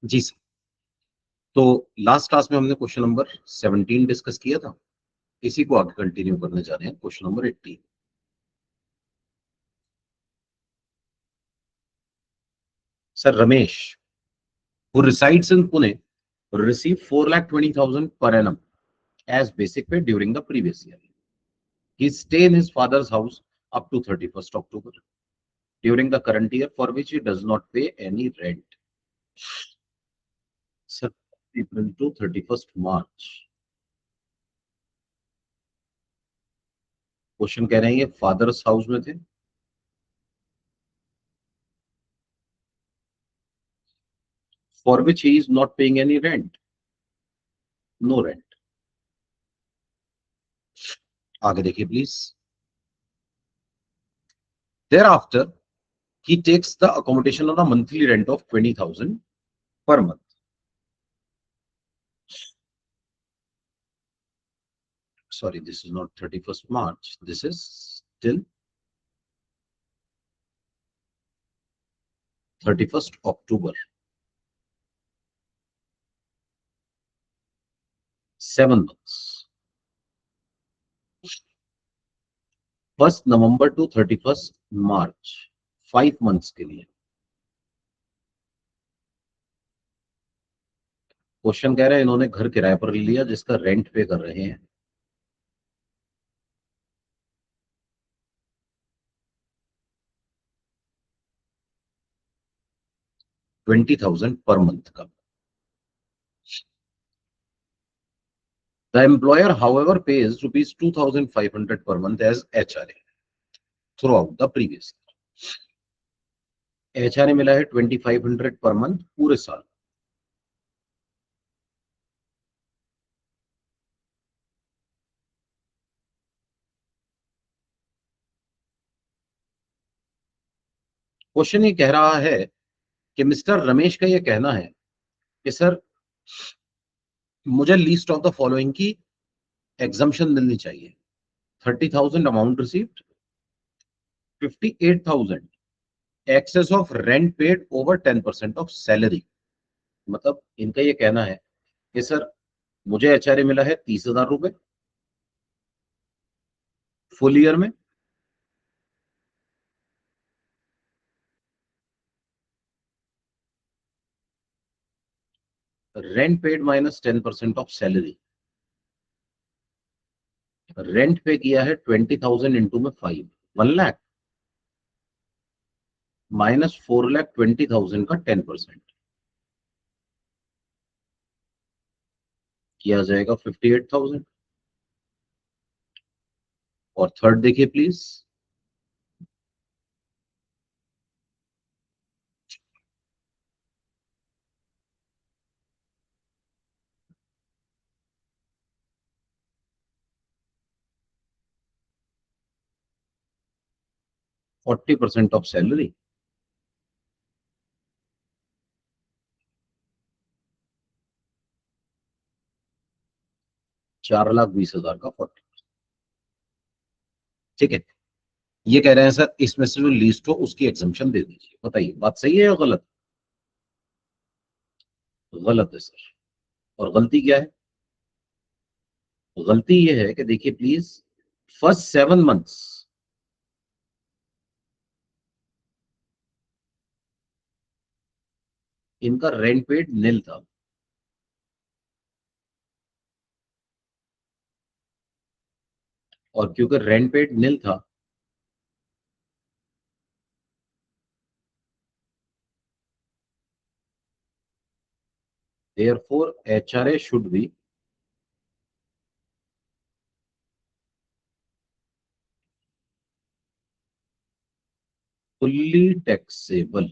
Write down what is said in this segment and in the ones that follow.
जी sir. तो last class में हमने क्वेश्चन नंबर 17 डिस्कस किया था, इसी को आगे कंटिन्यू करने जा रहे हैं। Question number 18। Sir, Ramesh who resides in Pune received 4,20,000 per annum as basic pay during the previous year. He stay in his father's house up to 31st October during the current year, for which he does not pay any rent. Sir, April to 31st March। Question कह रहे हैं ये fathers house में थे, for which he is not paying any rent, no rent। आगे देखिए please. Thereafter, he takes the accommodation on a monthly rent of 20,000 per month। Sorry, this is not 31st March, this is till 31st October, 7 months। 1st November to 31st March, 5 months के लिए। Question कह रहे हैं इन्होंने घर किराए पर लिया जिसका रेंट पे कर रहे हैं 20,000 पर मंथ का। The employer, however, pays rupees 2,500 per month as HRA throughout the previous year। HRA मिला है 2,500 पर मंथ पूरे साल। क्वेश्चन ये कह रहा है कि मिस्टर रमेश का ये कहना है कि सर मुझे लीस्ट ऑफ द फॉलोइंग की एग्जम्पशन मिलनी चाहिए। 30,000 amount received, 58,000 excess of rent paid over 10% of salary. मतलब इनका ये कहना है कि सर मुझे एचआरए मिला है 30,000 रुपए फुल ईयर में, rent paid minus 10% of salary. Rent पे किया है 20,000 इंटू में 5, 1 लाख माइनस 4,20,000 का 10% किया जाएगा 58,000। और थर्ड देखिए प्लीज। 40% ऑफ सैलरी, 4,20,000 का 40। ठीक है, ये कह रहे हैं सर इसमें से जो लीस्ट हो उसकी एग्जम्पशन दे दीजिए। बताइए बात सही है या गलत? गलत है सर। और गलती क्या है? गलती ये है कि देखिए प्लीज, फर्स्ट 7 मंथ्स इनका रेंट पेड नील था, और क्योंकि रेंट पेड नील था therefore HRA should be fully taxable।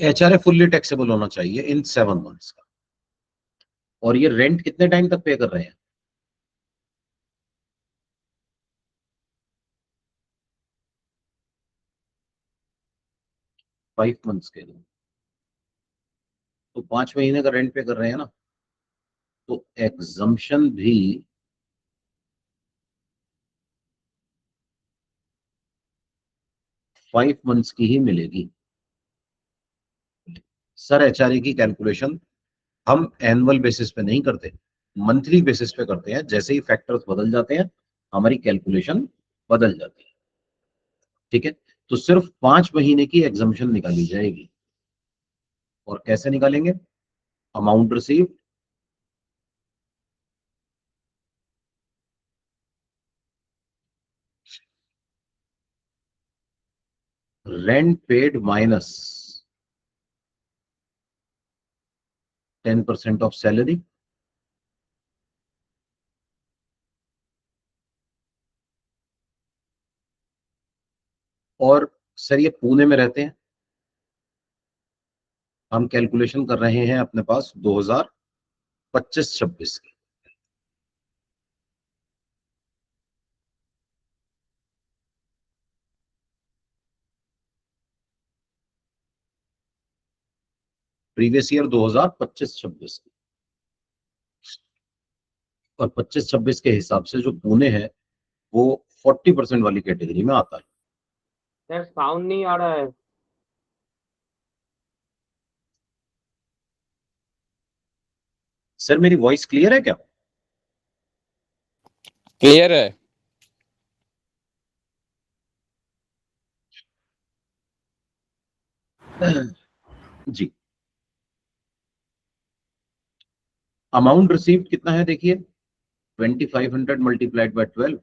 HRA fully taxable होना चाहिए इन 7 मंथ्स का। और ये रेंट कितने टाइम तक पे कर रहे हैं? 5 मंथ्स के लिए, तो 5 महीने का रेंट पे कर रहे हैं ना, तो एग्जम्पशन भी 5 मंथ्स की ही मिलेगी। सर एचआरए की कैलकुलेशन हम एनुअल बेसिस पे नहीं करते, मंथली बेसिस पे करते हैं। जैसे ही फैक्टर्स बदल जाते हैं हमारी कैलकुलेशन बदल जाती है। ठीक है, तो सिर्फ 5 महीने की एग्जाम्पशन निकाली जाएगी। और कैसे निकालेंगे? Amount receive rent paid minus 10% of salary, और सर ये पुणे में रहते हैं, हम कैलकुलेशन कर रहे हैं अपने पास 2025-26 की। प्रीवियस ईयर 2025-26 की, और 25-26 के हिसाब से जो पुणे है वो 40% वाली कैटेगरी में आता है। सर साउंड नहीं आ रहा है। सर मेरी वॉइस क्लियर है क्या? क्लियर है। जी, अमाउंट रिसीव्ड कितना है देखिए, 2500 multiplied by 12,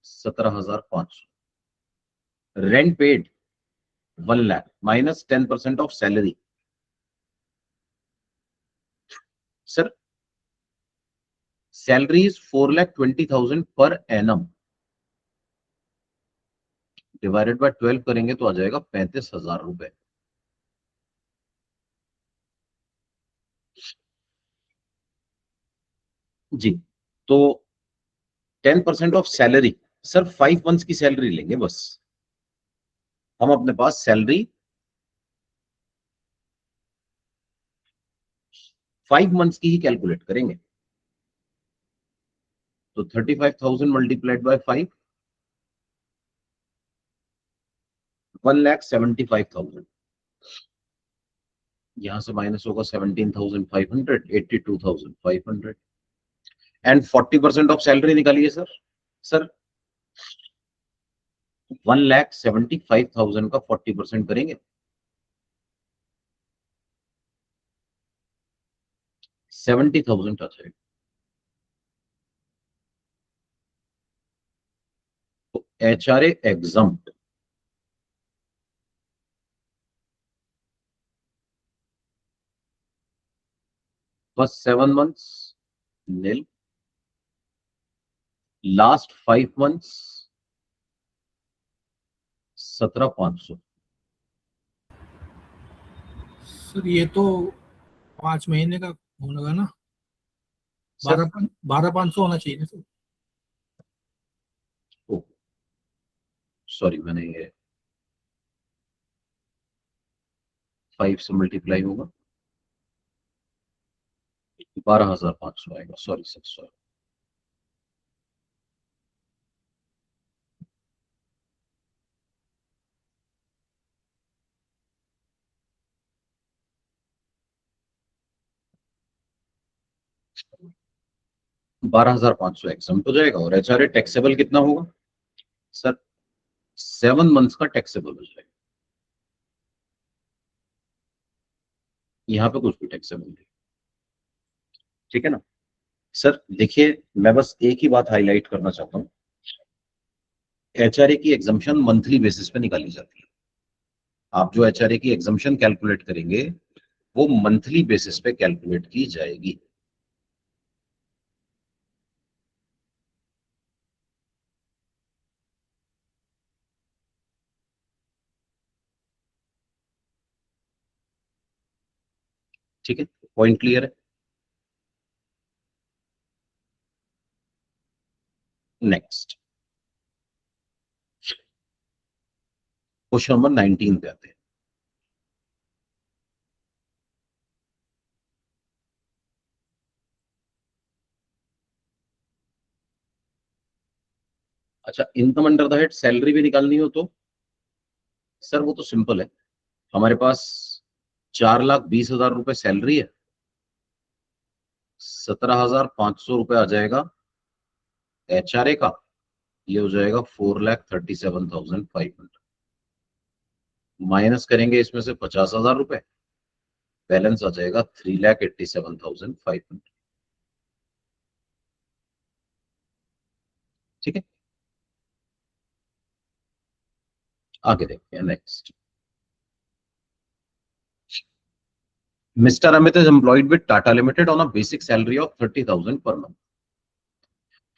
17,500। Rent paid 1 lakh minus 10% of salary. Sir salary is 4,20,000 per annum, divided by 12 करेंगे तो आ जाएगा 35,000 रुपए। जी, तो 10% ऑफ सैलरी, सर 5 मंथ्स की सैलरी लेंगे बस। हम अपने पास सैलरी 5 मंथ्स की ही कैलकुलेट करेंगे। तो 35,000 मल्टीप्लाइड बाय 5, 1,75,000। यहां से माइनस होगा 17,500, 82,500। एंड 40% ऑफ सैलरी निकालिए सर। सर 1,75,000 का 40% करेंगे, 70,000 आ जाएगा। तो एचआरए एग्जम्प्ट फर्स्ट 7 मंथ्स नील, लास्ट 5 मंथ्स 17,500। सर ये तो 5 महीने का होगा ना, सर 12,500 होना चाहिए ना सर। सॉरी, मैंने ये 5 से मल्टीप्लाई होगा, 12,500 आएगा। Sorry sir, sorry. बारह हजार पांच सौ एग्जाम्प्ट हो जाएगा। और एचआरए टैक्सेबल कितना होगा? सर 7 मंथ्स का टैक्सेबल हो जाएगा। यहाँ पे कुछ भी टैक्सेबल नहीं। ठीक है ना सर? देखिए, मैं बस एक ही बात हाईलाइट करना चाहता हूँ, एचआरए की एग्जाम्पशन मंथली बेसिस पे निकाली जाती है। आप जो एचआरए की एग्जाम्पशन कैलकुलेट करेंगे वो मंथली बेसिस पे कैलकुलेट की जाएगी। ठीक है, पॉइंट क्लियर है? नेक्स्ट क्वेश्चन नंबर 19 पे आते हैं। अच्छा, income under the head salary भी निकालनी हो तो सर वो तो सिंपल है। हमारे पास 4,20,000 रुपए सैलरी है, 17,500 रुपए आ जाएगा HRA का, ये हो जाएगा 4,37,500। माइनस करेंगे इसमें से 50,000 रुपए, बैलेंस आ जाएगा 3,87,500। ठीक है, आगे देखते हैं next. Mr. Amit is employed with Tata Limited on a basic salary of 30,000 per month.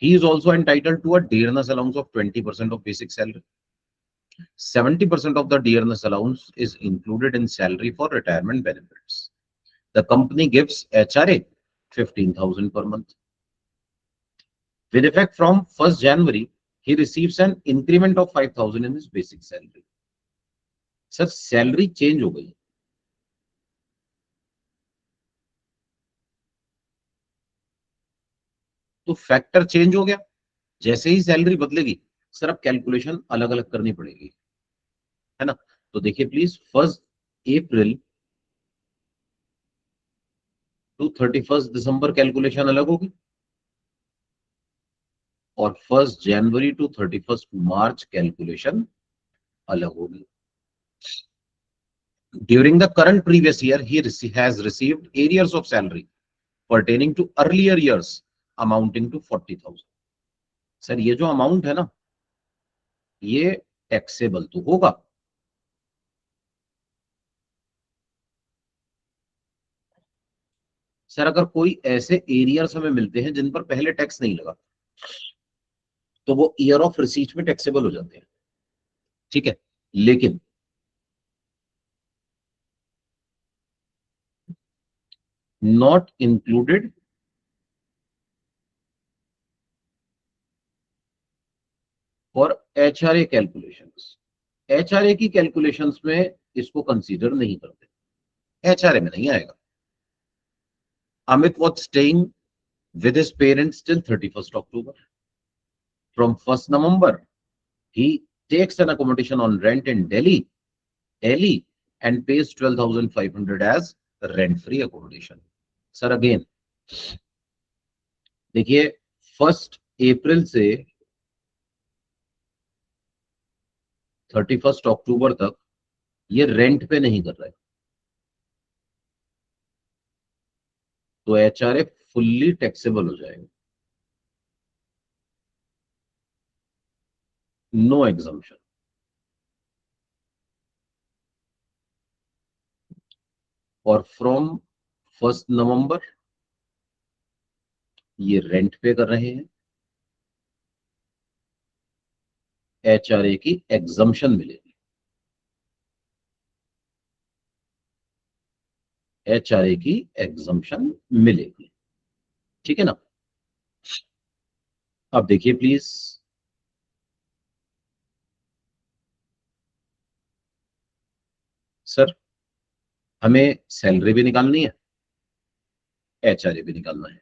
He is also entitled to a dearness allowance of 20% of basic salary. 70% of the dearness allowance is included in salary for retirement benefits. The company gives HRA 15,000 per month. With effect from 1st January, he receives an increment of 5,000 in his basic salary. Sir, salary change हो गई, तो factor change हो गया। जैसे ही salary बदलेगी sir अब calculation अलग अलग करनी पड़ेगी, है ना। तो देखिए प्लीज, 1 अप्रैल टू 31 दिसंबर कैलकुलेशन अलग होगी, और 1 जनवरी टू 31 मार्च कैलकुलेशन अलग होगी। During the current previous year he has received arrears of salary pertaining to earlier years amounting to 40,000। Sir ये जो अमाउंट है ना, ये टैक्सेबल तो होगा। सर अगर कोई ऐसे एरियर्स हमें मिलते हैं जिन पर पहले टैक्स नहीं लगा, तो वो ईयर ऑफ रिसीट में टैक्सेबल हो जाते हैं, ठीक है। लेकिन not included for HRA calculations. HRA की कैलकुलेशंस में इसको कंसीडर नहीं करते, HRA में नहीं आएगा। Amit was staying with his parents till 31st October. From 1st November, he takes an accommodation on rent in Delhi and pays 12,500 as rent-free accommodation. Sir, again, देखिए 1 अप्रैल से 31 अक्टूबर तक ये रेंट पे नहीं कर रहा है, तो HRA फुल्ली टैक्सेबल हो जाएगा, नो एग्जम्पशन। और फ्रॉम 1 नवंबर ये रेंट पे कर रहे हैं, HRA की एग्जम्पशन मिलेगी, HRA की एग्जम्पशन मिलेगी, ठीक है ना। अब देखिए प्लीज, सर हमें सैलरी भी निकालनी है, HRA भी निकालना है।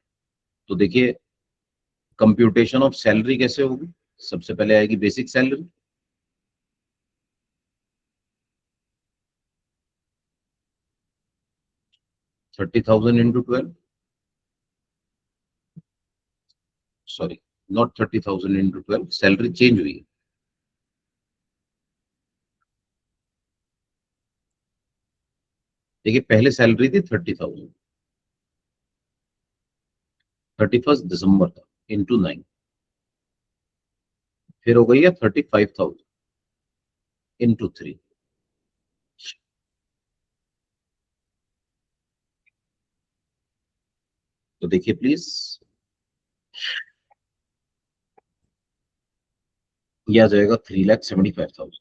तो देखिए कंप्यूटेशन ऑफ सैलरी कैसे होगी। सबसे पहले आएगी basic salary, 30,000 into 12, sorry not 30,000 into 12, salary change हुई है। देखिए पहले सैलरी थी 30,000, 31 दिसंबर तक इंटू 9, फिर हो गई है 35,000 इंटू 3। तो देखिए प्लीज, ये आ जाएगा 3,75,000।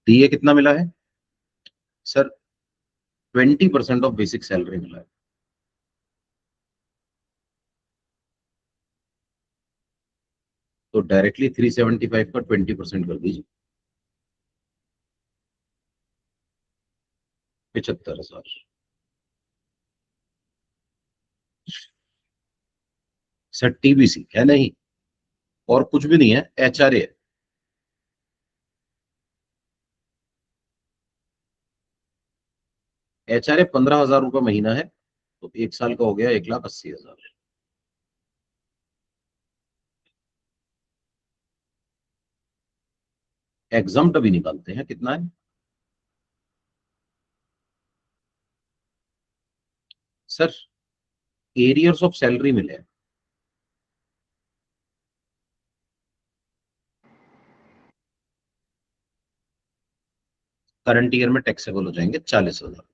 डीए कितना मिला है सर, 20% ऑफ बेसिक सैलरी मिला है, तो डायरेक्टली 375 का 20% कर दीजिए, 75,000। सर TBC है नहीं और कुछ भी नहीं है, HRA है। HRA 15,000 रुपये महीना है, तो 1 साल का हो गया 1,80,000। एग्जम्प्ट अभी निकालते हैं, कितना है सर? एरियर्स ऑफ सैलरी मिले हैं, करंट ईयर में टैक्सेबल हो जाएंगे 40,000।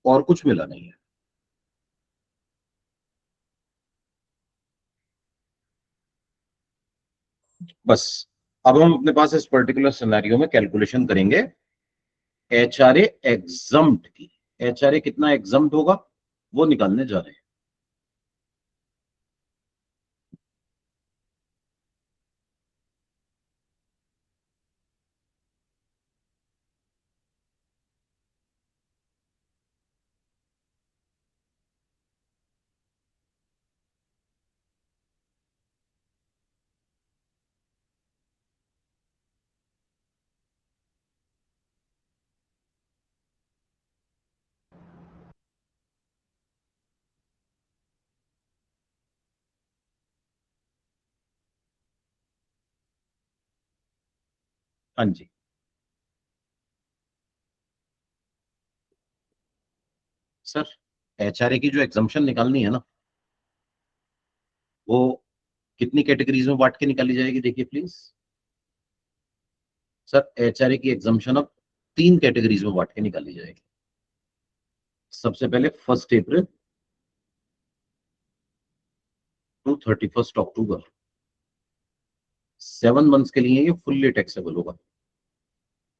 और कुछ मिला नहीं है। बस अब हम अपने पास इस पर्टिकुलर सिनेरियो में कैलकुलेशन करेंगे HRA एग्जम्प्ट की। HRA कितना एग्जम्प्ट होगा वो निकालने जा रहे हैं। हाँ जी सर, HRA की जो एग्जम्पशन निकालनी है ना, वो कितनी कैटेगरीज में बांट के निकाली जाएगी, देखिए प्लीज। सर HRA की एग्जम्पशन अब 3 कैटेगरीज में बांट के निकाली जाएगी। सबसे पहले 1 अप्रैल टू 31 अक्टूबर, 7 मंथ्स के लिए ये फुल्ली टैक्सेबल होगा,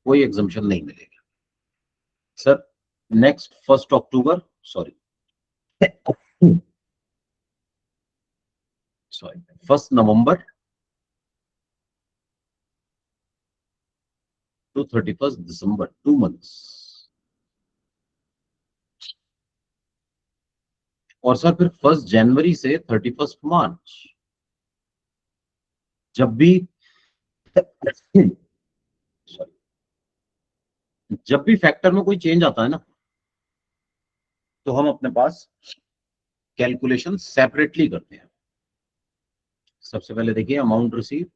कोई एग्जम्पशन नहीं मिलेगा। सर नेक्स्ट 1 अक्टूबर, सॉरी 1 नवंबर टू 31 दिसंबर, 2 मंथ्स। और सर फिर 1 जनवरी से 31 मार्च, जब भी सॉरी, जब भी फैक्टर में कोई चेंज आता है ना, तो हम अपने पास कैलकुलेशन सेपरेटली करते हैं। सबसे पहले देखिए अमाउंट रिसीव,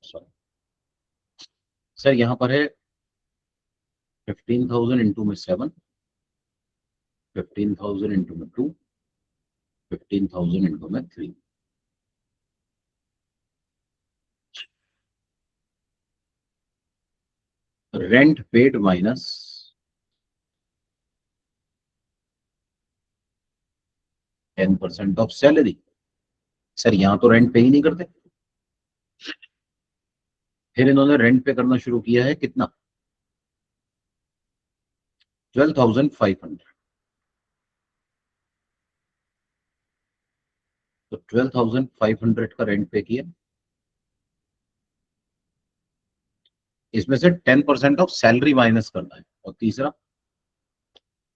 सॉरी सर यहां पर है 15,000 इंटू में 7, 15,000 इंटू में 2, 15,000 इंटू में 3। Rent paid minus 10% of salary. Sir यहां तो रेंट पे ही नहीं करते, फिर इन्होंने रेंट पे करना शुरू किया है, कितना 12,500। तो 12,500 का रेंट पे किया, इसमें से 10% ऑफ सैलरी माइनस करना है। और तीसरा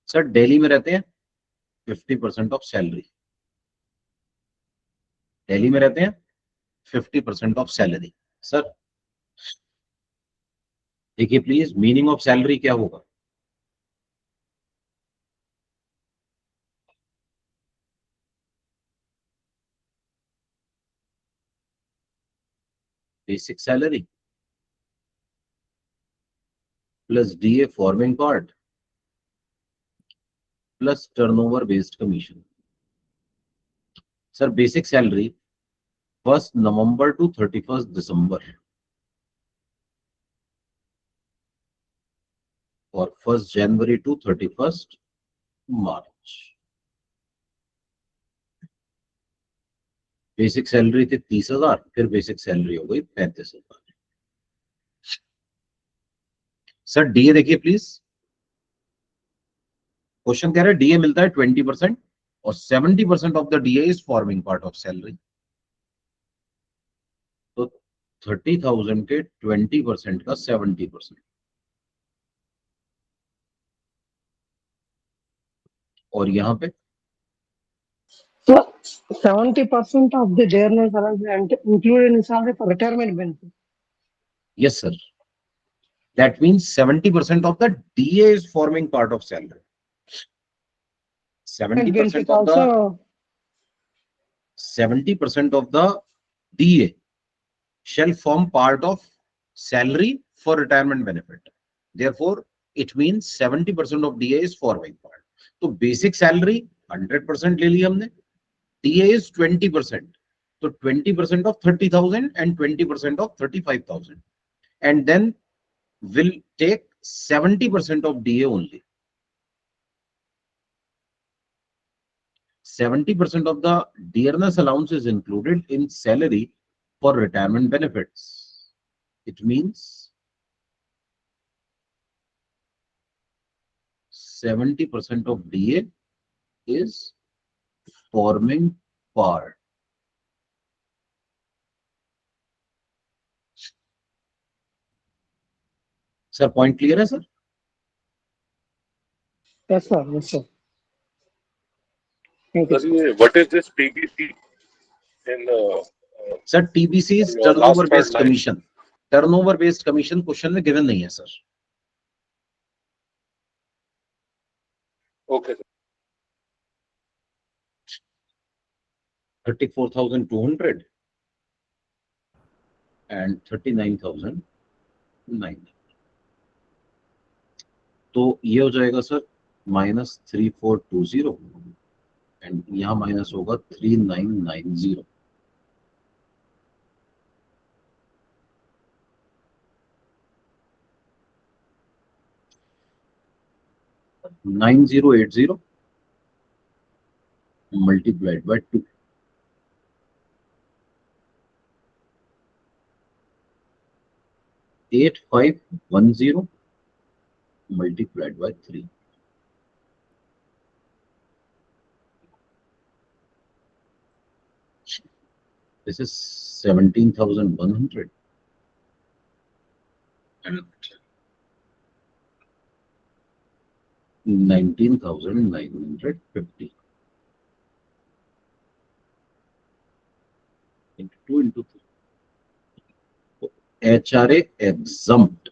सर दिल्ली में रहते हैं, 50% ऑफ सैलरी, दिल्ली में रहते हैं 50% ऑफ सैलरी। सर देखिए प्लीज, मीनिंग ऑफ सैलरी क्या होगा? Basic salary plus DA forming part plus turnover based commission. Sir basic salary 1 नवंबर टू 31 दिसंबर और 1 जनवरी टू 31 मार्च। बेसिक सैलरी थी 30,000, फिर बेसिक सैलरी हो गई 35,000। सर DA देखिए प्लीज, क्वेश्चन कह रहा है DA मिलता है 20% और 70% of the DA is forming part of salary. तो 30,000 के 20% का 70%, और यहां पे So 70% of the dearness allowance included in salary for retirement benefit. Yes, sir. That means 70% of the DA is forming part of salary. 70% Benefit of the also 70% of the DA shall form part of salary for retirement benefit. Therefore, it means 70% of DA is forming part. So basic salary 100% ले ली हमने. DA is 20%. So 20% of 30,000 and 20% of 35,000. And then will take 70% of DA only. 70% of the dearness allowance is included in salary for retirement benefits. It means 70% of DA is forming part. Sir, point clear है sir? yes sir, yes sir. Thank you. Sir, what is this TBC in Sir, TBC is your last turnover based third line? commission. Turnover based commission question में given नहीं है sir. Okay, sir. 34,200 and 39,900. तो ये हो जाएगा sir -3420 and यहाँ minus होगा 3990. $9080 multiplied by 2. $8510 multiplied by 3. This is 17,100 and 19,950 into 2 into 3. HRA exempt.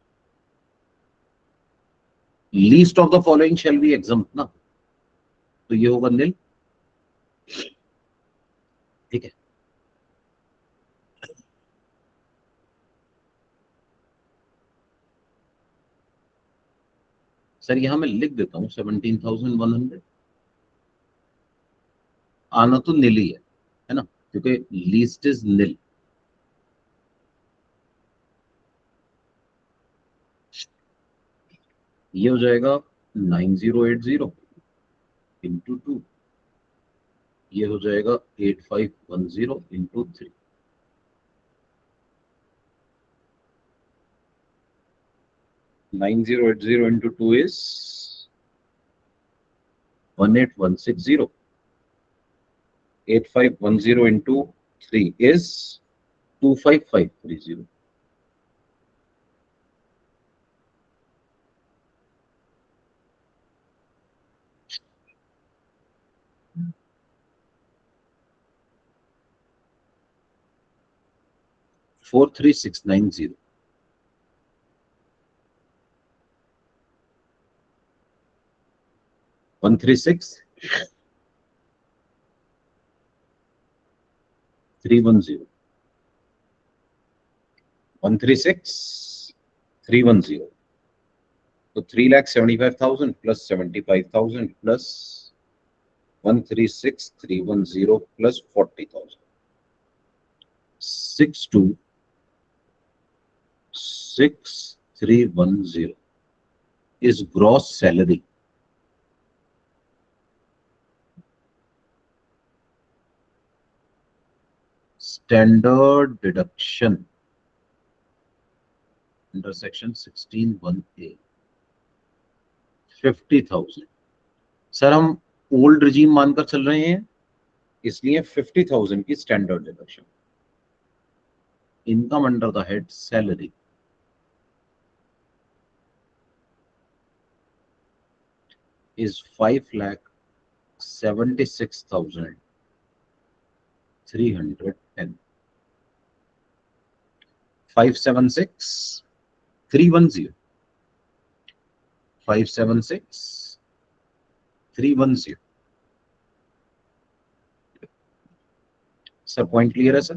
Least of the following shall be exempt ना, तो ये होगा nil. ठीक है. सर यहां मैं लिख देता हूं 17,100. आना तो नील ही है ना, क्योंकि लीस्ट इज नील. ये हो जाएगा 9080 इंटू 2. ये हो जाएगा 8510 into 3. $9080 into 2 is 18160. 8510 into 3 is 25530. $43690. $136,310. $136,310. So 3,75,000 plus 75,000 plus 136,310 plus 40,000. 62,6310 is gross salary. Standard deduction under section 16(1)(a). 50,000. Sir हम ओल्ड रिजीम मानकर चल रहे हैं, इसलिए 50,000 की standard deduction. Income under the head salary is 5,76,000 310. 576 310. 576 310. Sir point clear है sir?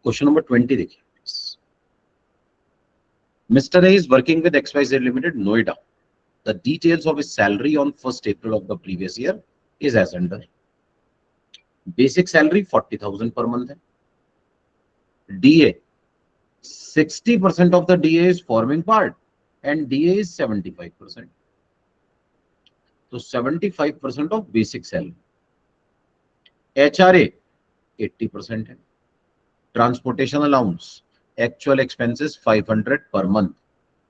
Question number 20 देखिए. Mr. A is working with XYZ Limited, Noida. The details of his salary on 1st April of the previous year is as under. Basic salary 40,000 per month. DA 60% of the DA is forming part and DA is 75%. So 75% of basic salary. HRA 80% है. Transportation allowance, actual expenses 500 per month,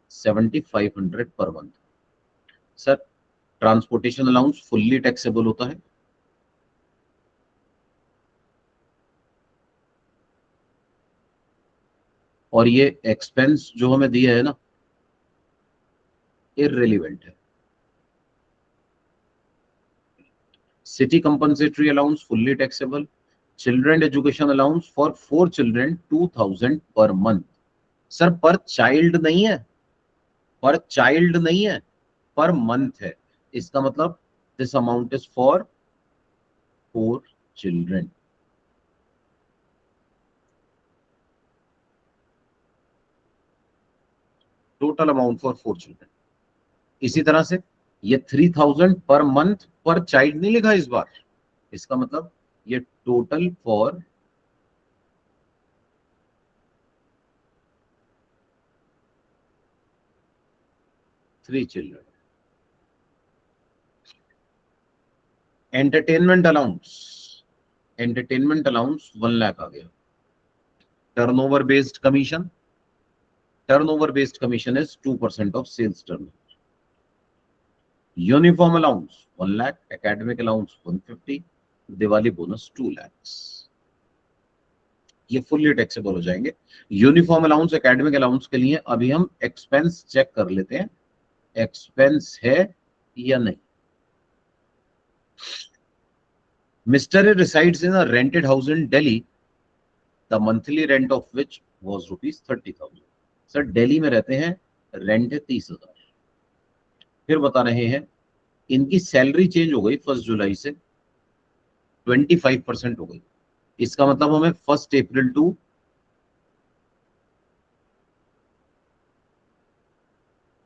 7500 per month. Sir transportation allowance fully taxable होता है. और ये expense जो हमें दिया है ना, इररिलेवेंट है. City compensatory allowance fully taxable. Children education allowance for 4 children 2000 per month. Sir पर चाइल्ड नहीं है, पर चाइल्ड नहीं है, पर मंथ है. इसका मतलब this amount is for 4 children. Total amount for 4 children. इसी तरह से ये 3000 पर मंथ पर चाइल्ड नहीं लिखा इस बार. इसका मतलब ये total for 3 children. Entertainment allowance 1 lakh आ गया. Turnover based commission is 2% of sales turnover. Uniform allowance 1 lakh. Academic allowance 150. Diwali bonus 2 lakhs. ये फुल्ली टैक्सेबल हो जाएंगे. यूनिफॉर्म अलाउंस, एकेडमिक अलाउंस के लिए अभी हम एक्सपेंस चेक कर लेते हैं, एक्सपेंस है या नहीं. Mr. A resides in a rented house in Delhi. The monthly rent of which was rupees 30,000. Sir Delhi में रहते हैं, रेंट है 30,000. फिर बता रहे हैं इनकी सैलरी चेंज हो गई 1 जुलाई से 25% हो गई. इसका मतलब हमें 1 अप्रैल टू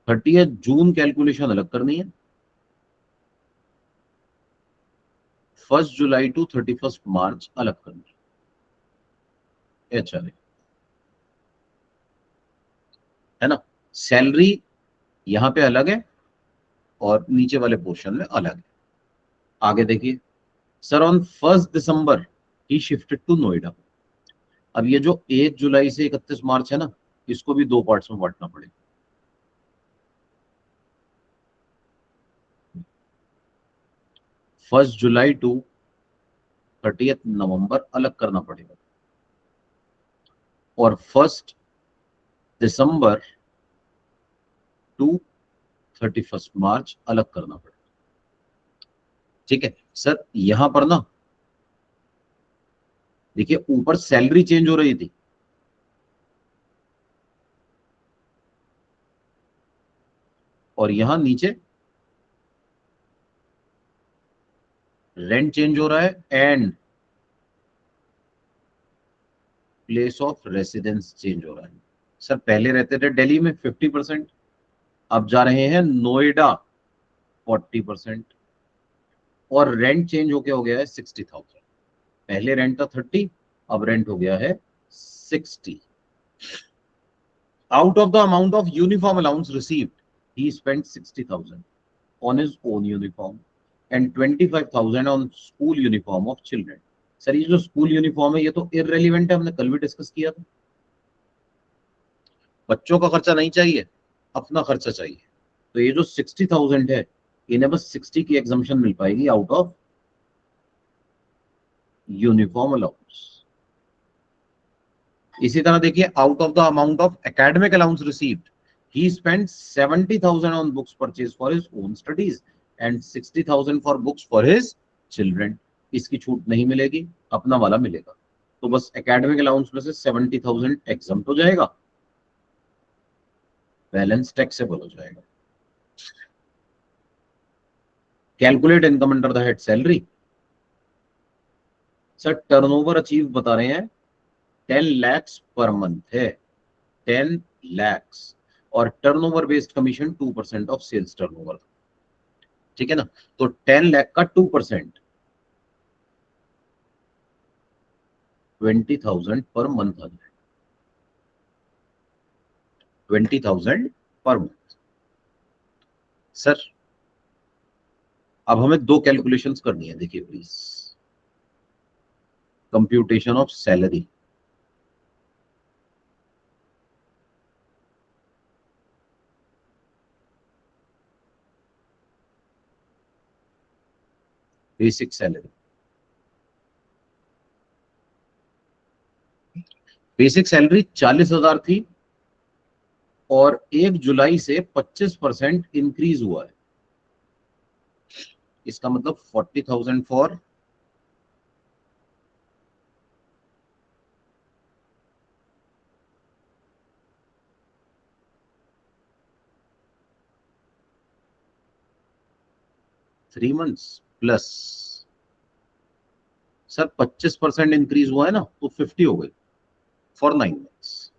30 जून कैलकुलेशन अलग करनी है. 1 जुलाई टू 31 मार्च अलग करनी है. अच्छा है ना. सैलरी यहां पे अलग है और नीचे वाले पोर्शन में अलग है. आगे देखिए. सर ऑन 1 दिसंबर ही शिफ्टेड टू नोएडा. अब ये जो 1 जुलाई से 31 मार्च है ना, इसको भी 2 पार्ट्स में बांटना पड़ेगा. 1 जुलाई टू 30 नवंबर अलग करना पड़ेगा और 1 दिसंबर टू 31 मार्च अलग करना पड़ेगा. ठीक है सर. यहां पर ना देखिए ऊपर सैलरी चेंज हो रही थी, और यहां नीचे रेंट चेंज हो रहा है and place of residence change हो रहा है. सर पहले रहते थे दिल्ली में 50%, अब जा रहे हैं नोएडा 40%, और रेंट चेंज होके हो गया है 60,000. पहले रेंट था 30, अब रेंट हो गया है 60. Out of the amount of uniform allowance received he spent 60,000 on his own uniform and 25,000 on school uniform of children. Sir ये जो स्कूल यूनिफॉर्म है ये तो इररिलेवेंट है, हमने कल भी डिस्कस किया था. बच्चों का खर्चा नहीं चाहिए, अपना खर्चा चाहिए. तो ये जो 60,000 है इन्हें बस 60 की एग्जम्पशन मिल पाएगी आउट ऑफ यूनिफॉर्म अलाउंस. इसी तरह देखिए, out of the amount of academic allowance received, he spent 70,000 on books purchased for his own studies and 60,000 for books for his children. इसकी छूट नहीं मिलेगी, अपना वाला मिलेगा। तो बस एकेडमिक अलाउंस में से 70,000 एग्जम्प्ट हो जाएगा, बैलेंस टैक्सेबल हो जाएगा। Calculate income under the head salary. Sir turnover achieve बता रहे हैं 10 lakhs पर मंथ है, 10 lakhs, और turnover based commission 2% of sales turnover. ठीक है ना, तो 10 लाख का 2% 20,000 पर मंथ आ जाए, 20,000 पर मंथ। सर अब हमें दो कैलकुलेशंस करनी है, देखिए please. Computation of salary, basic salary. Basic salary 40,000 थी और 1 जुलाई से 25% इंक्रीज हुआ है। इसका मतलब 40,000 for three months plus, sir 25% increase हुआ है ना, तो 50 हो गई फॉर 9 मंथ्स।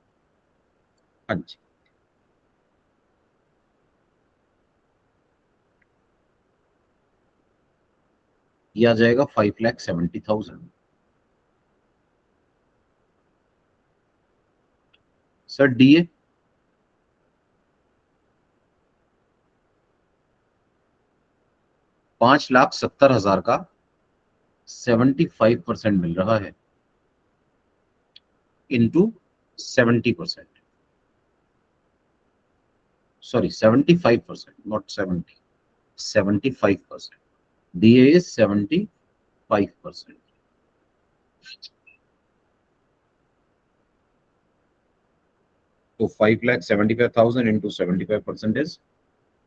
हाँ जी, ये आ जाएगा 5,70,000। सर डीए 5,70,000 का 75% मिल रहा है into 70%, sorry 75%, not 70, 75%। DA is 75%। तो 5,75,000 इंटू 75% इज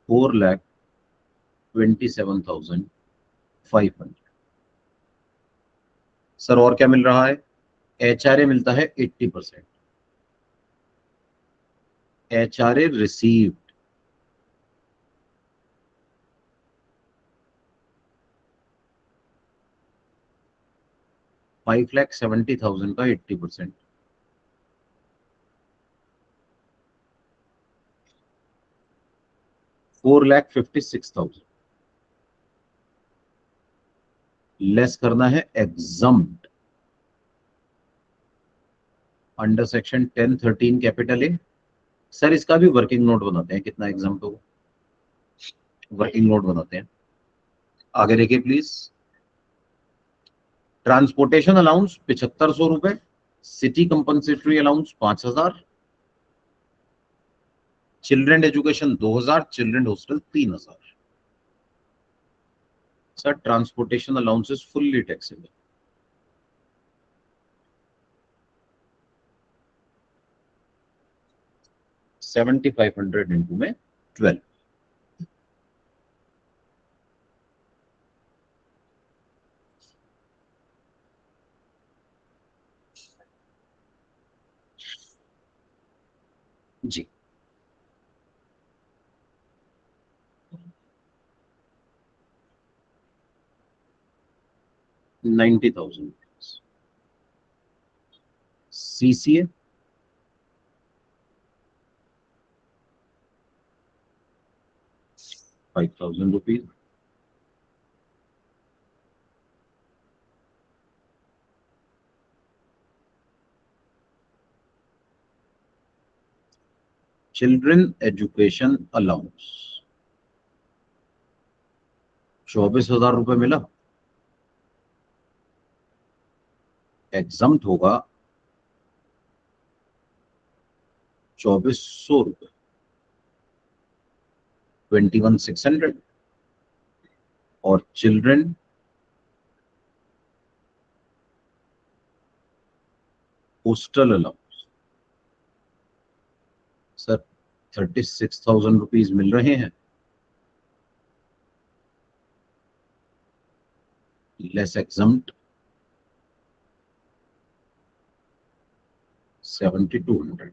4,27,500। सर और क्या मिल रहा है? एचआरए मिलता है 80%। एचआरए रिसीव्ड 5,70,000 का 80%, 4,56,000 लेस करना है exempt under section 1013 capital A. Sir इसका भी वर्किंग नोट बनाते हैं, कितना एग्जम्प्ट होगा, वर्किंग नोट बनाते हैं। आगे देखिए प्लीज। ट्रांसपोर्टेशन अलाउंस 7,500 रुपए, city compensatory allowance 5,000, children education 2,000, children hostel 3,000। Sir transportation allowance is fully taxable. $7,500 into में 12। जी 90,000। CCA 5,000 rupees. Children education allowance 24,000 रुपए मिला, एग्जम्प्ट होगा 2,400 रुपए, 21,600। और चिल्ड्रन हॉस्टल अलाउंस 36,000 रुपीज मिल रहे हैं, less exempt 7,200,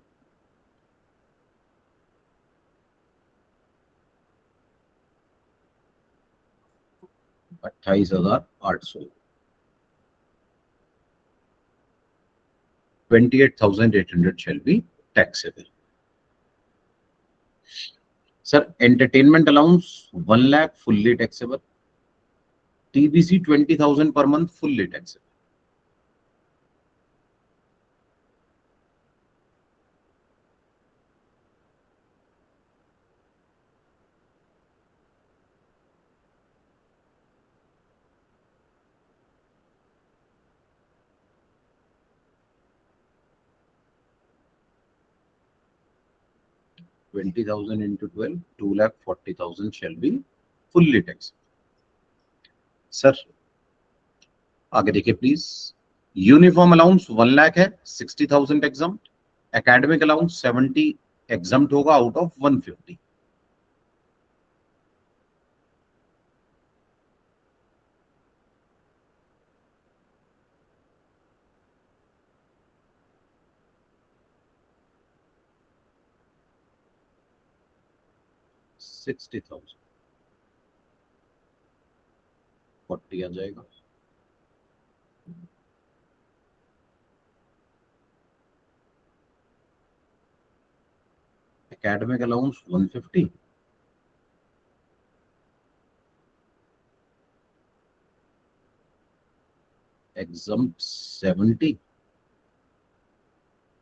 $28,800, 28,800 shall be taxable. Sir, entertainment allowance 1 lakh fully taxable. TBC 20,000 per month fully taxable. $20,000 into 12, 2,40,000 shall be fully taxable. Sir, आगे देखिए please. Uniform allowance 1 lakh है, 60,000 एग्जम्प्ट. एकेडमिक अलाउंस 70 एग्जम्प्ट होगा out of 150. $60,000 40 आ जाएगा. Academic allowance 150, exempt 70,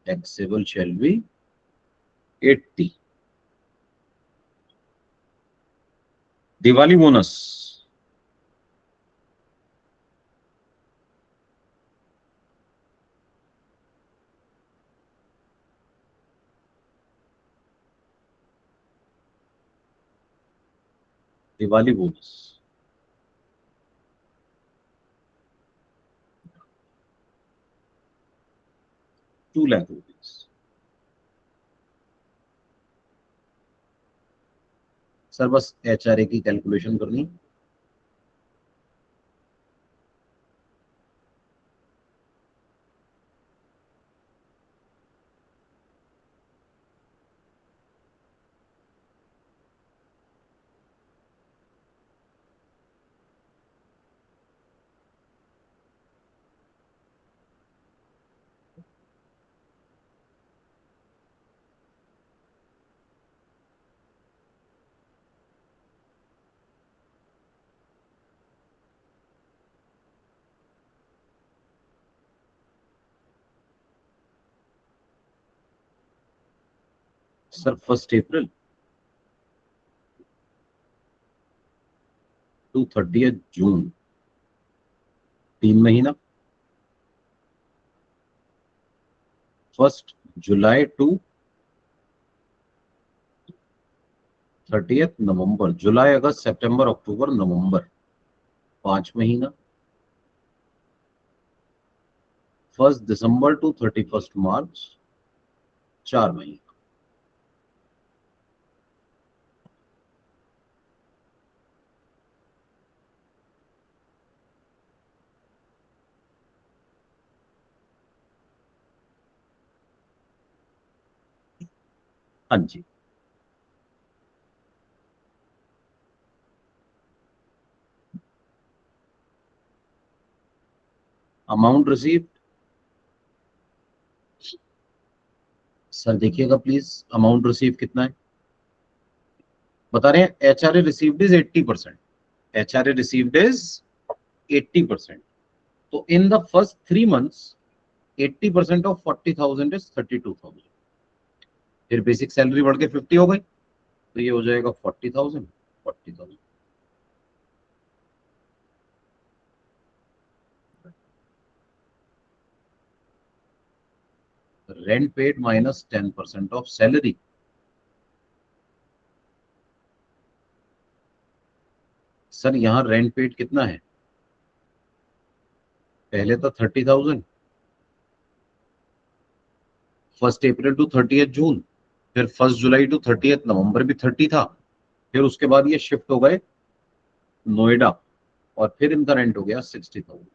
taxable shall be 80. Diwali bonus Diwali bonus 2 lakh rupees. Sir बस HRA की calculation करनी. Sir 1 April to 30 जून 3 महीना. 1 July to 30 नवंबर. जुलाई अगस्त सितंबर अक्टूबर नवंबर 5 महीना. 1 दिसंबर टू 31 मार्च 4 महीना. हाँ जी. अमाउंट रिसीव्ड सर देखिएगा प्लीज. अमाउंट रिसीव कितना है बता रहे हैं. HRA received is 80%. HRA received is 80%. तो in the first 3 months 80% of 40,000 is 32,000. फिर बेसिक सैलरी बढ़ के 50 हो गई तो ये हो जाएगा 40,000. 40,000 rent paid minus 10% of salary. Sir यहां रेंट पेड कितना है. पहले तो 30,000 1 अप्रैल टू 30 जून फिर 1 जुलाई टू 30 नवंबर भी 30 था, फिर उसके बाद ये शिफ्ट हो गए नोएडा और फिर इनका रेंट हो गया 60,000।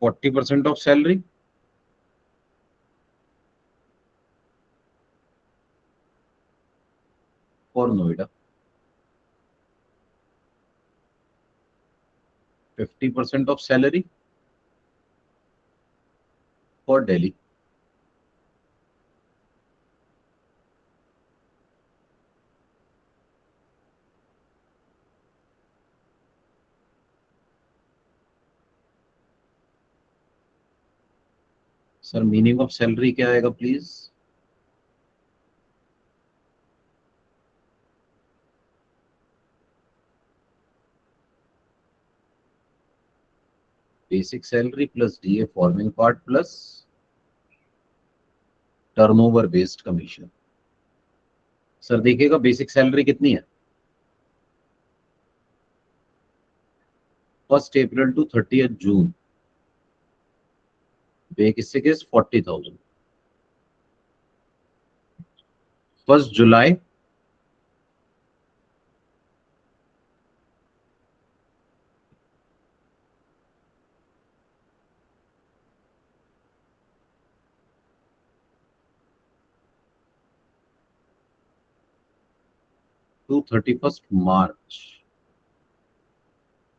%40 of salary for Noida, 50% of salary for Delhi, sir meaning of salary क्या आएगा please? Basic salary plus DA forming part plus turnover based commission. Sir देखिएगा बेसिक सैलरी कितनी है, 1 April to 30 June basic is 40,000। 1 July to 31 March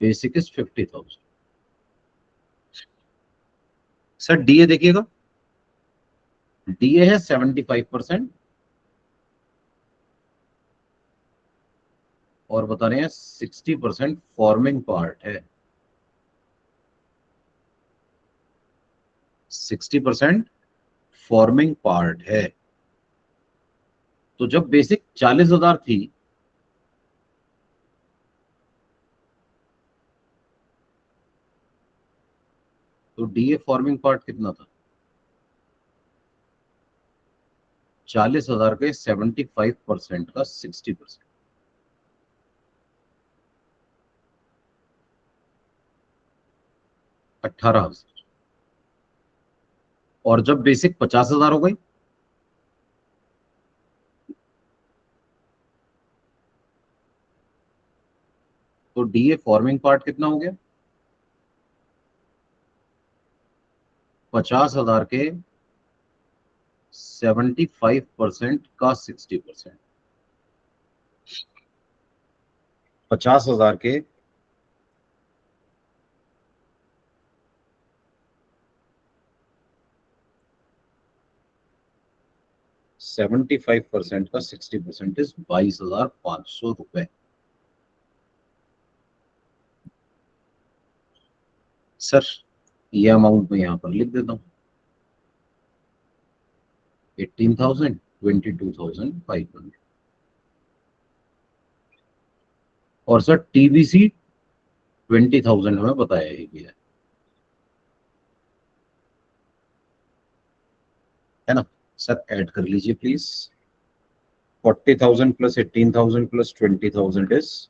basic is 50,000। Sir DA देखिएगा, DA है 75% और बता रहे हैं 60% फॉर्मिंग पार्ट है, 60% फॉर्मिंग पार्ट है। तो जब बेसिक 40,000 थी तो डीए फॉर्मिंग पार्ट कितना था? 40,000 के 75% का 60%, 18,000। और जब बेसिक 50,000 हो गई तो डीए फॉर्मिंग पार्ट कितना हो गया? 50,000 के 75% का 60%, 50,000 के 75% का 60% इज 22,500 रुपए। सर ये अमाउंट मैं यहां पर लिख देता हूं, 18,000, 22,500। और सर टीबीसी 20,000 हमें बताया ही गया है ना। सर ऐड कर लीजिए please, 40,000 plus 18,000 plus 20,000 is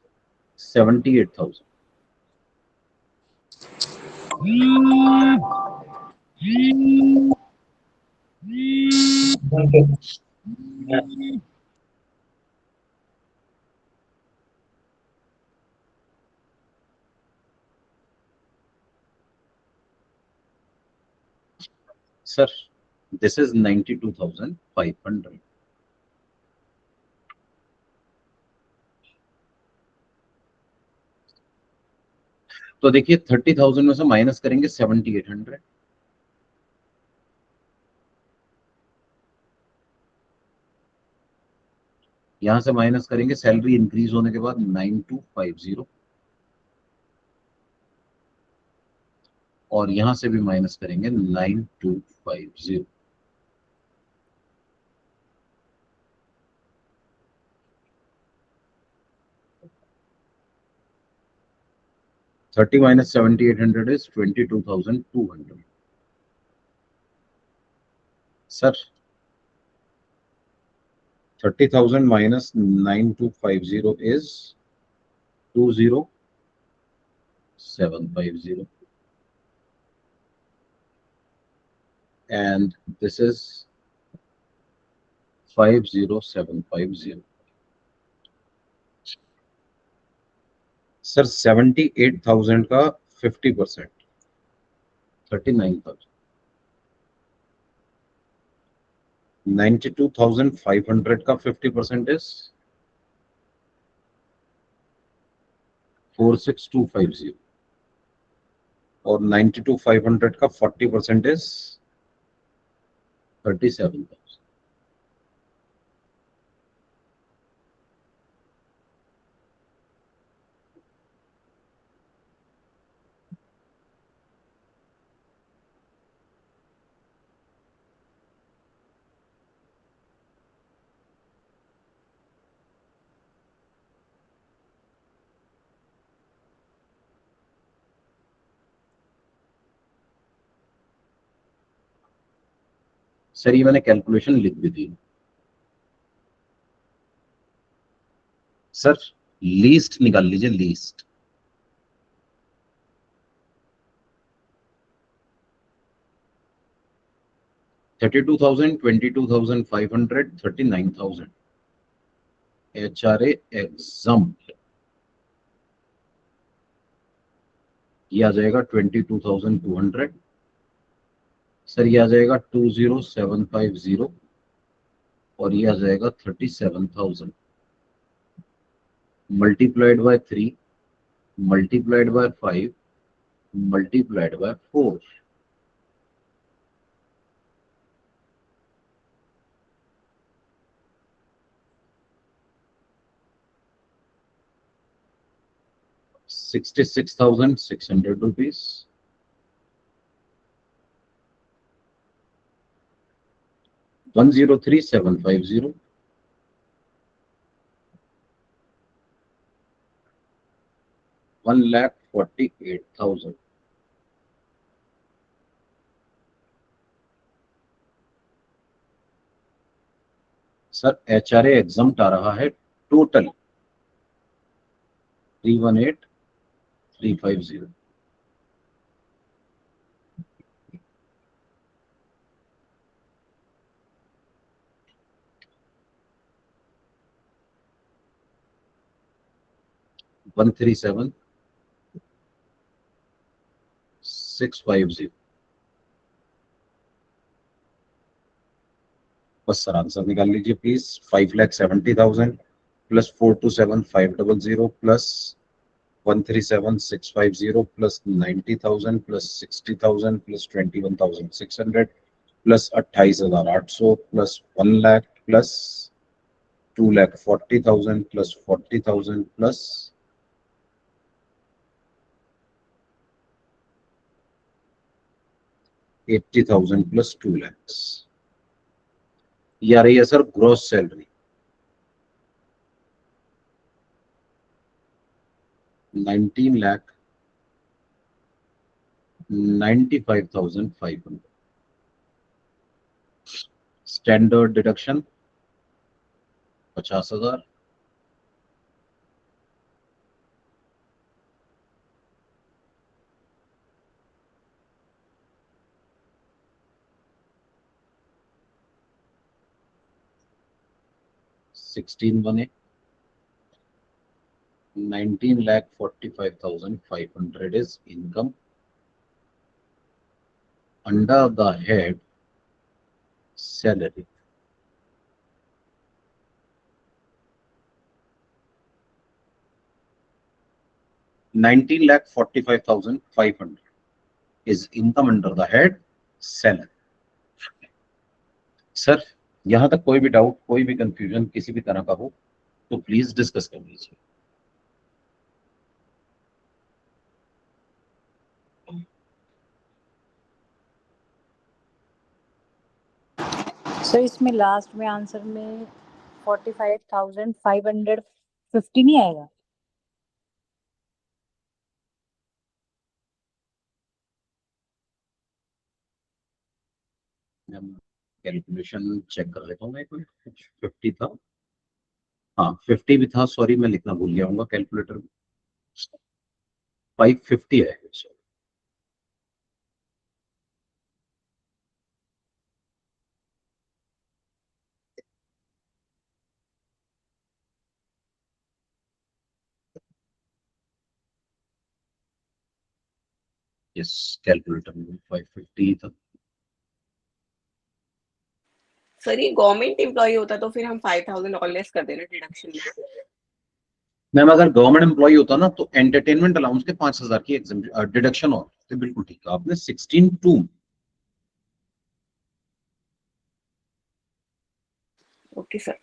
78,000। Sir this is 92,500। तो देखिए 30,000 में से माइनस करेंगे 7,800, यहां से माइनस करेंगे सैलरी इंक्रीज होने के बाद 9250, और यहां से भी माइनस करेंगे 9250। Thirty minus 7,800 is 22,200। Sir 30,000 minus 9250 is 20,750। and this is 50750. Sir 78,000 का 50%, 39,000. 92,500 का 50% is 46250 और 92,500 का 40% is 37,000. सर ये मैंने कैलकुलेशन लिख भी दी. सर लीस्ट निकाल लीजिए, लीस्ट. $32,000, $22,500, $39,000. HRA exempt ये आ जाएगा 22,200. सर ये आ जाएगा 20750 और ये आ जाएगा 37,000 multiplied by 3 multiplied by 5 multiplied by 4. ₹66,600. 103,750. 1,48,000. Sir HRA exempt आ रहा है टोटल 318,350. $137,650. बस सर आंसर निकाल लीजिए please. 5,70,000 plus 427,500 plus 137,650 plus 90,000 plus 60,000 plus 21,600 plus 28,800 plus 1 lakh plus 2,40,000 plus 40,000 plus 80,000 plus 2 lakhs. ये आ रही है sir gross salary 19,95,500. Standard deduction 50,000. $16,180. 19,45,500 is income under the head salary. $19,45,500 is income under the head salary. Sir यहां तक कोई भी doubt, कोई भी confusion किसी भी तरह का हो तो प्लीज डिस्कस कर लीजिए. सर इसमें लास्ट में आंसर में 45,550 नहीं आएगा? कैलकुलेशन चेक कर लेता हूँ मैं. 50 था, हाँ 50 भी था, सॉरी मैं लिखना भूल गया हूँ कैलकुलेटर में. 550 है. यस, कैलकुलेटर में 550 था। सर ये गवर्नमेंट एम्प्लॉय होता तो फिर हम 5000 और लेस कर देना डिडक्शन में। मैम अगर गवर्नमेंट एम्प्लॉय होता ना तो एंटरटेनमेंट अलाउंस के 5000 की डिडक्शन और तो बिल्कुल ठीक है आपने 16(2). Okay sir.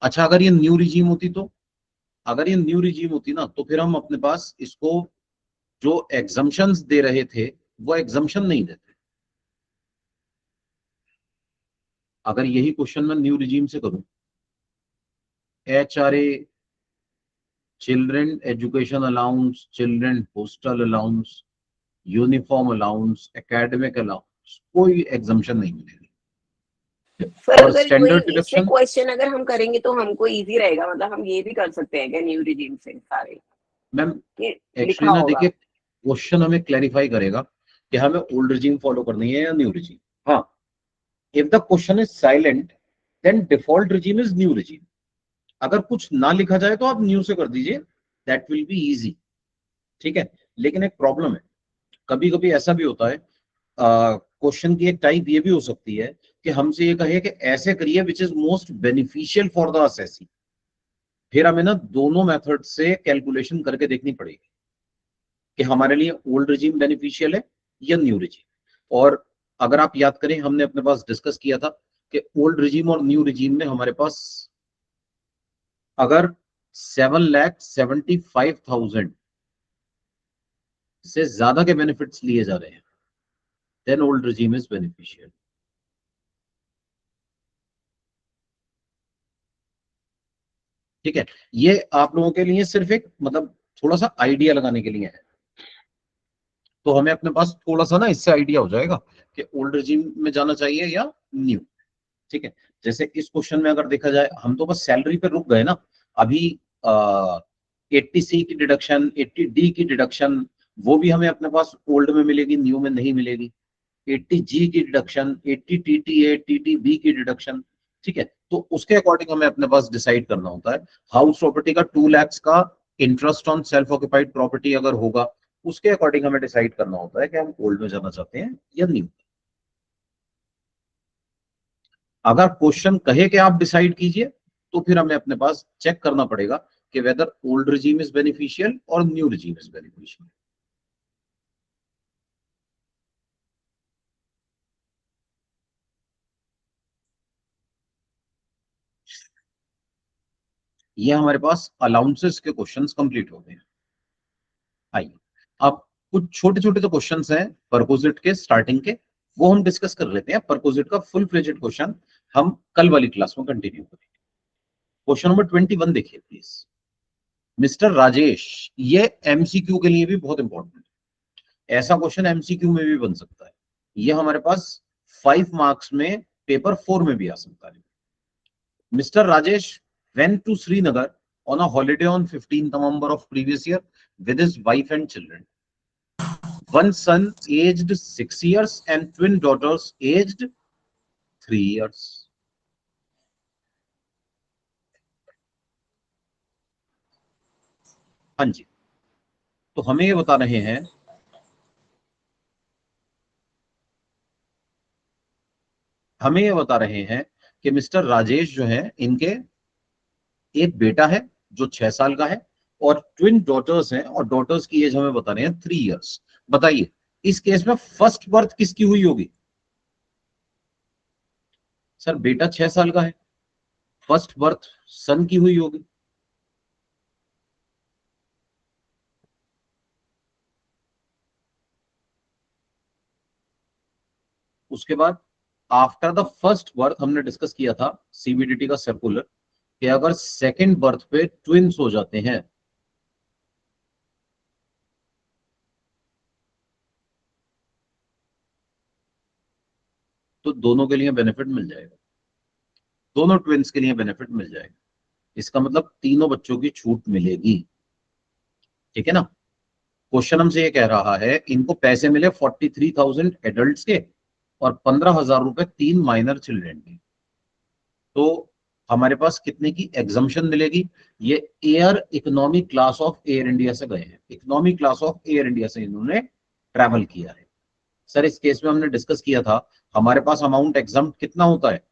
अच्छा अगर ये न्यू रिजीम होती तो, अगर ये न्यू रिजीम होती ना तो फिर हम अपने पास इसको जो एग्जम्पशंस दे रहे थे वो एग्जम्पशन नहीं देते। अगर यही क्वेश्चन मैं न्यू रिजीम से करूं, HRA, children education allowance, children hostel allowance, uniform allowance, academic allowance, कोई एग्जम्पशन नहीं मिलेगी। सर और अगर स्टैंडर्ड इससे डिडक्शन, क्वेश्चन अगर हम करेंगे तो हमको इजी रहेगा, मतलब हम ये भी कर सकते हैं क्या न्यू रिजीम से सारे मैम कि एक्चुअली लिखा ना होगा? देखिए क्वेश्चन हमें क्लैरिफाई करेगा कि हमें ओल्ड रिजीम फॉलो करनी है या न्यू रिजीम। हाँ, if the question is silent then default regime is new regime. अगर कुछ ना लिखा जाए तो आप न्यू से कर दीजिए, दैट विल बी इजी। ठीक है, लेकिन एक प्रॉब्लम है, कभी कभी ऐसा भी होता है, क्वेश्चन की एक टाइप ये भी हो सकती है कि हमसे ये कहे कि ऐसे करिए which is most beneficial for the assessee. फिर हमें ना दोनों मेथड से कैलकुलेशन करके देखनी पड़ेगी कि हमारे लिए ओल्ड रिजीम बेनिफिशियल है या न्यू रिजीम। और अगर आप याद करें हमने अपने पास डिस्कस किया था कि ओल्ड रिजीम और न्यू रिजीम में हमारे पास अगर 7,75,000 से ज्यादा के बेनिफिट्स लिए जा रहे हैं then old regime is beneficial. ठीक है, ये आप लोगों के लिए सिर्फ एक मतलब थोड़ा सा आइडिया लगाने के लिए है, तो हमें अपने पास थोड़ा सा ना इससे आइडिया हो जाएगा कि ओल्ड रिजीम में जाना चाहिए या न्यू। ठीक है, जैसे इस क्वेश्चन में अगर देखा जाए हम तो बस सैलरी पे रुक गए ना। अभी 80C की डिडक्शन, 80D की डिडक्शन, वो भी हमें अपने पास ओल्ड में मिलेगी, न्यू में नहीं मिलेगी। 80G की डिडक्शन, 80TTA, TTB की डिडक्शन। ठीक है, तो उसके अकॉर्डिंग हमें अपने पास डिसाइड करना होता है। हाउस प्रॉपर्टी का 2 लाख का interest on self occupied property अगर होगा, उसके अकॉर्डिंग हमें डिसाइड करना होता है कि हम ओल्ड में जाना चाहते हैं या न्यू। अगर क्वेश्चन कहे कि आप डिसाइड कीजिए तो फिर हमें अपने पास चेक करना पड़ेगा कि whether old regime is beneficial और न्यू रिजीम इज बेनिफिशियल। ये हमारे पास अलाउंसेस के क्वेश्चंस कंप्लीट हो गए हैं। आइए अब कुछ छोटे छोटे जो क्वेश्चंस हैं परकोजिट के स्टार्टिंग के, वो हम डिस्कस कर लेते हैं। परकोजिट का फुल फ्लेजेड क्वेश्चन हम कल वाली क्लास में कंटिन्यू करेंगे। क्वेश्चन नंबर 21 देखिए प्लीज। मिस्टर राजेश, ये एमसीक्यू के लिए भी बहुत इंपॉर्टेंट है, ऐसा क्वेश्चन एमसीक्यू में भी बन सकता है। ये हमारे पास 5 मार्क्स में पेपर 4 में भी आ सकता है। Mr. Rajesh went to Srinagar on a holiday on 15th November of previous year with his wife and children. One son aged 6 years and twin daughters aged 3 years. हाँ जी, तो हमें ये बता रहे हैं कि मिस्टर राजेश जो है इनके एक बेटा है जो 6 साल का है और ट्विन डॉटर्स हैं और डॉटर्स की एज हमें बता रहे हैं 3 इयर्स। बताइए इस केस में फर्स्ट बर्थ किसकी हुई होगी? सर बेटा 6 साल का है, फर्स्ट बर्थ सन की हुई होगी। उसके बाद आफ्टर द फर्स्ट बर्थ हमने डिस्कस किया था सीबीडीटी का सर्कुलर कि अगर सेकंड बर्थ पे ट्विंस हो जाते हैं तो दोनों के लिए बेनिफिट मिल जाएगा, दोनों ट्विंस के लिए बेनिफिट मिल जाएगा। इसका मतलब तीनों बच्चों की छूट मिलेगी। ठीक है ना, क्वेश्चन हमसे ये कह रहा है इनको पैसे मिले 43,000 एडल्ट्स के और 15,000 रुपए 3 माइनर चिल्ड्रेन के, तो हमारे पास कितने की एग्जम्पशन मिलेगी? ये air economy class of air India से गए हैं, economy class of air India से इन्होंने ट्रैवल किया है। सर इस केस में हमने डिस्कस किया था, हमारे पास अमाउंट एग्जाम्प्ट कितना होता है?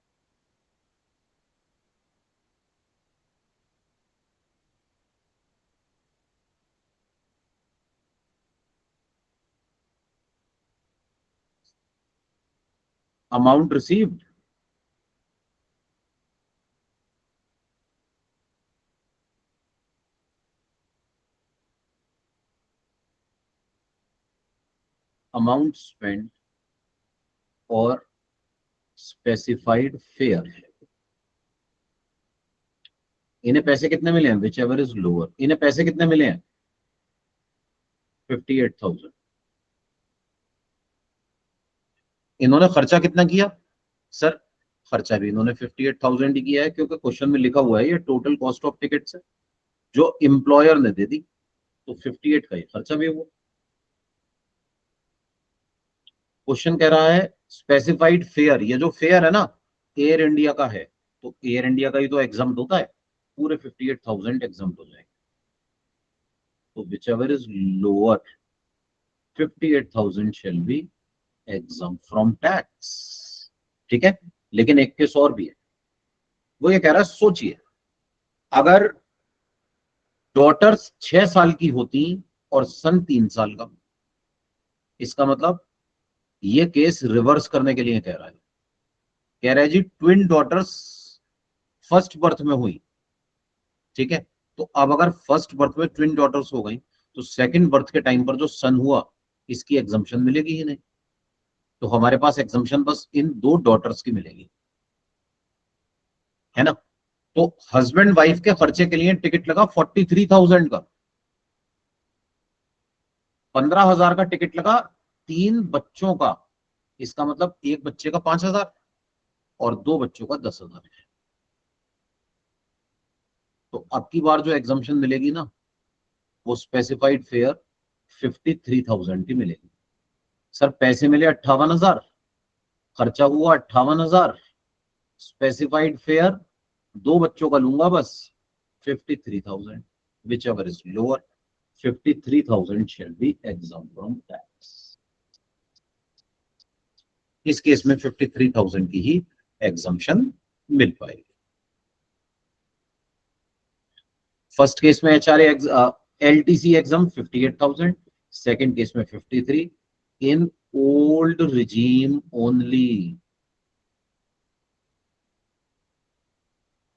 अमाउंट रिसीव्ड, अमाउंट स्पेंड और स्पेसिफाइड फेयर। इन्हें पैसे कितने मिले हैं? Which ever is lower. इन्हें पैसे कितने मिले हैं? 58,000। इन्होंने खर्चा कितना किया? सर खर्चा भी इन्होंने 58,000 ही किया है, क्योंकि क्वेश्चन में लिखा हुआ है ये टोटल कॉस्ट ऑफ टिकट्स है जो एम्प्लॉयर ने दे दी, तो 58 का ही खर्चा भी हुआ। क्वेश्चन कह रहा है स्पेसिफाइड फेयर, ये जो फेयर है ना एयर इंडिया का है, तो एयर इंडिया का ही तो एग्जाम्प्ट होता है, पूरे 58,000 एग्जाम्प्ट हो जाएंगे। तो which ever is lower 58,000 shall be exempt from tax. ठीक है, लेकिन एक केस और भी है, वो ये कह रहा है सोचिए अगर डॉटर्स 6 साल की होती और सन 3 साल का, इसका मतलब ये केस रिवर्स करने के लिए कह रहा है। कह रहा है जी ट्विन डॉटर्स फर्स्ट बर्थ में हुई, ठीक है, तो अब अगर फर्स्ट बर्थ में ट्विन डॉटर्स हो गई तो सेकंड बर्थ के टाइम पर जो सन हुआ इसकी एग्जम्पशन मिलेगी ही नहीं। तो हमारे पास एग्जम्पशन बस इन 2 डॉटर्स की मिलेगी, है ना। तो हस्बैंड वाइफ के खर्चे के लिए टिकट लगा 43,000 का, 15,000 का टिकट लगा 3 बच्चों का, इसका मतलब एक बच्चे का 5,000 और 2 बच्चों का 10,000 है। तो अब की बार जो एग्जम्पशन मिलेगी ना वो स्पेसिफाइड फेयर 53,000 की मिलेगी। सर पैसे मिले 58,000, खर्चा हुआ 58,000, स्पेसिफाइड फेयर 2 बच्चों का लूंगा बस 53,000, which ever is lower 53,000 shall be exempt from tax. इस केस में 53,000 की ही एग्जम्पशन मिल पाएगी। फर्स्ट केस में HRA LTC exam 58,000, second case में 53 in old regime only.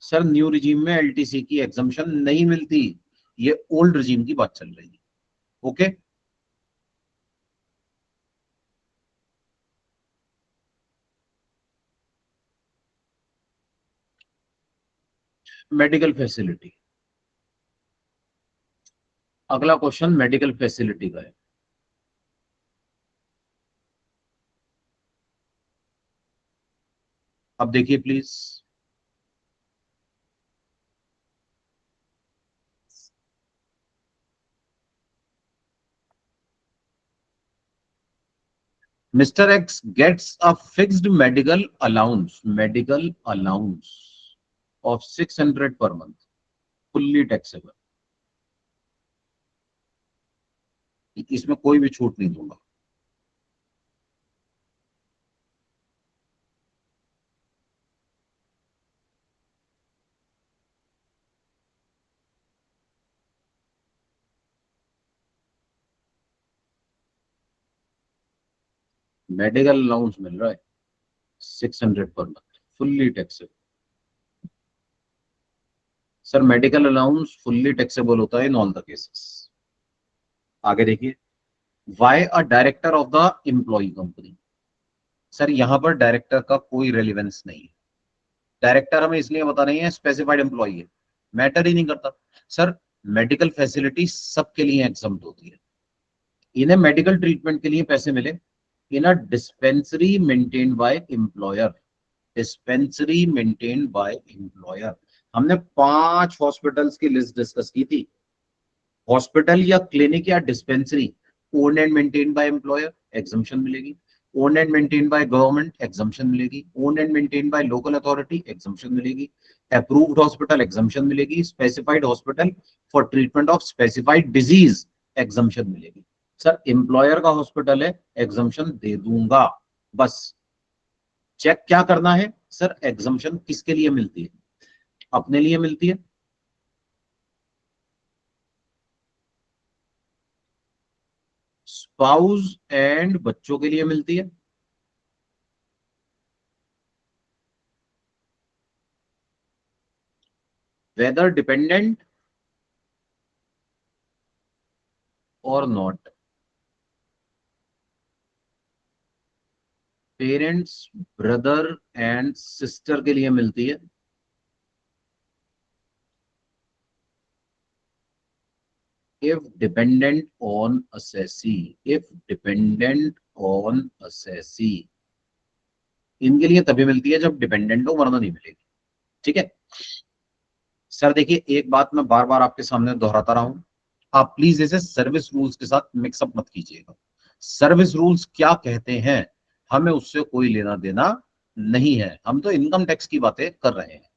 Sir new regime में एलटीसी की एग्जम्पशन नहीं मिलती, ये ओल्ड रिजीम की बात चल रही है। ओके, मेडिकल फैसिलिटी, अगला क्वेश्चन मेडिकल फैसिलिटी का है। अब देखिए please, Mr. X gets a fixed medical allowance of 600 per month, fully taxable। इसमें कोई भी छूट नहीं दूंगा। मेडिकल अलाउंस मिल रहा है 600 per month, fully taxable. Sir medical allowance fully taxable होता है इन ऑल द केसेस। आगे देखिए, Y a director of the employ company. Sir यहां पर डायरेक्टर का कोई रेलिवेंस नहीं है, डायरेक्टर हमें इसलिए बता रही है स्पेसिफाइड एम्प्लॉय है, मैटर ही नहीं करता। सर मेडिकल फैसिलिटी सबके लिए एग्जम्प्ट होती है। इन्हें मेडिकल ट्रीटमेंट के लिए पैसे मिले in a dispensary maintained by employer, dispensary maintained by employer. हमने 5 हॉस्पिटल्स की लिस्ट डिस्कस की थी। हॉस्पिटल या क्लिनिक या dispensary owned and maintained by employer, exemption मिलेगी। Owned and maintained by government, exemption मिलेगी। Owned and maintained by local authority, exemption मिलेगी। Approved hospital, exemption मिलेगी। Specified hospital for treatment of specified disease, exemption मिलेगी। Sir employer का hospital है, exemption दे दूंगा, बस चेक क्या करना है सर, एग्जम्पशन किसके लिए मिलती है, अपने लिए मिलती है, स्पाउस एंड बच्चों के लिए मिलती है, वेदर डिपेंडेंट और not, parents, brother and sister के लिए मिलती है, if dependent on assessee, if dependent on assessee, इनके लिए तभी मिलती है जब डिपेंडेंट हो, वरना नहीं मिलेगी। ठीक है सर, देखिए एक बात मैं बार बार आपके सामने दोहराता रहा हूं, आप प्लीज इसे सर्विस रूल्स के साथ मिक्सअप मत कीजिएगा। सर्विस रूल्स क्या कहते हैं हमें उससे कोई लेना देना नहीं है, हम तो इनकम टैक्स की बातें कर रहे हैं।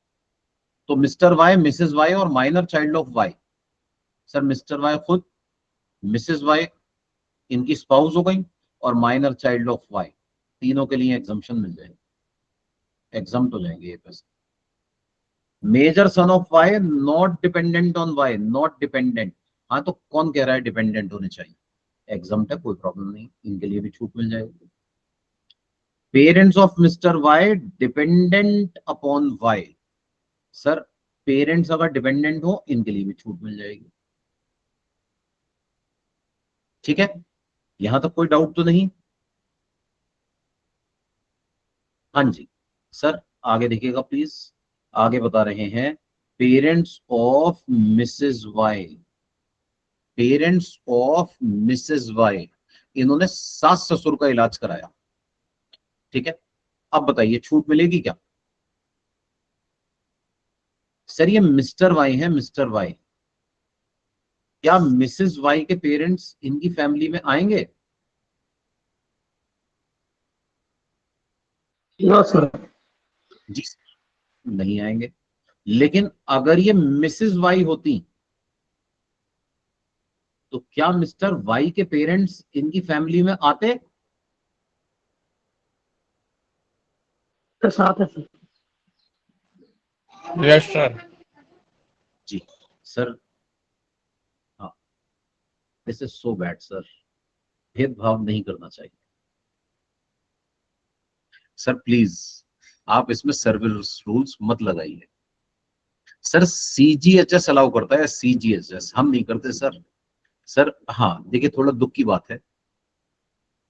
तो मिस्टर वाई, मिसेस वाई और minor child of Y, sir Mr Y खुद, मिसेस वाई इनकी स्पाउस हो गई, और माइनर चाइल्ड ऑफ वाई, तीनों के लिए एग्जम्पशन मिल जाएगी, एग्जम्प्ट हो जाएंगे ये पैसे। Major son of Y not dependent on Y, not dependent, हाँ तो कौन कह रहा है डिपेंडेंट होने चाहिए, एग्जम्प्ट है, कोई प्रॉब्लम नहीं, इनके लिए भी छूट मिल जाएगी। Parents of Mr Y dependent upon Y, sir parents अगर डिपेंडेंट हो इनके लिए भी छूट मिल जाएगी। ठीक है, यहां तक कोई डाउट तो नहीं? हाँ जी सर, आगे देखिएगा प्लीज, आगे बता रहे हैं parents of Mrs Y, parents of Mrs Y, इन्होंने सास ससुर का इलाज कराया। ठीक है, अब बताइए छूट मिलेगी क्या? सर ये मिस्टर वाई है, मिस्टर वाई, क्या मिसेस वाई के पेरेंट्स इनकी फैमिली में आएंगे? No sir. जी नहीं आएंगे। लेकिन अगर ये मिसेस वाई होती तो क्या मिस्टर वाई के पेरेंट्स इनकी फैमिली में आते? सर साथ है सर। Yes, sir. जी सर, हाँ, this is so bad sir, भेदभाव नहीं करना चाहिए सर, प्लीज आप इसमें सर्विस रूल्स मत लगाइए सर। सीजीएचएस अलाउ करता है, सीजीएचएस हम नहीं करते सर। सर हाँ देखिए, थोड़ा दुख की बात है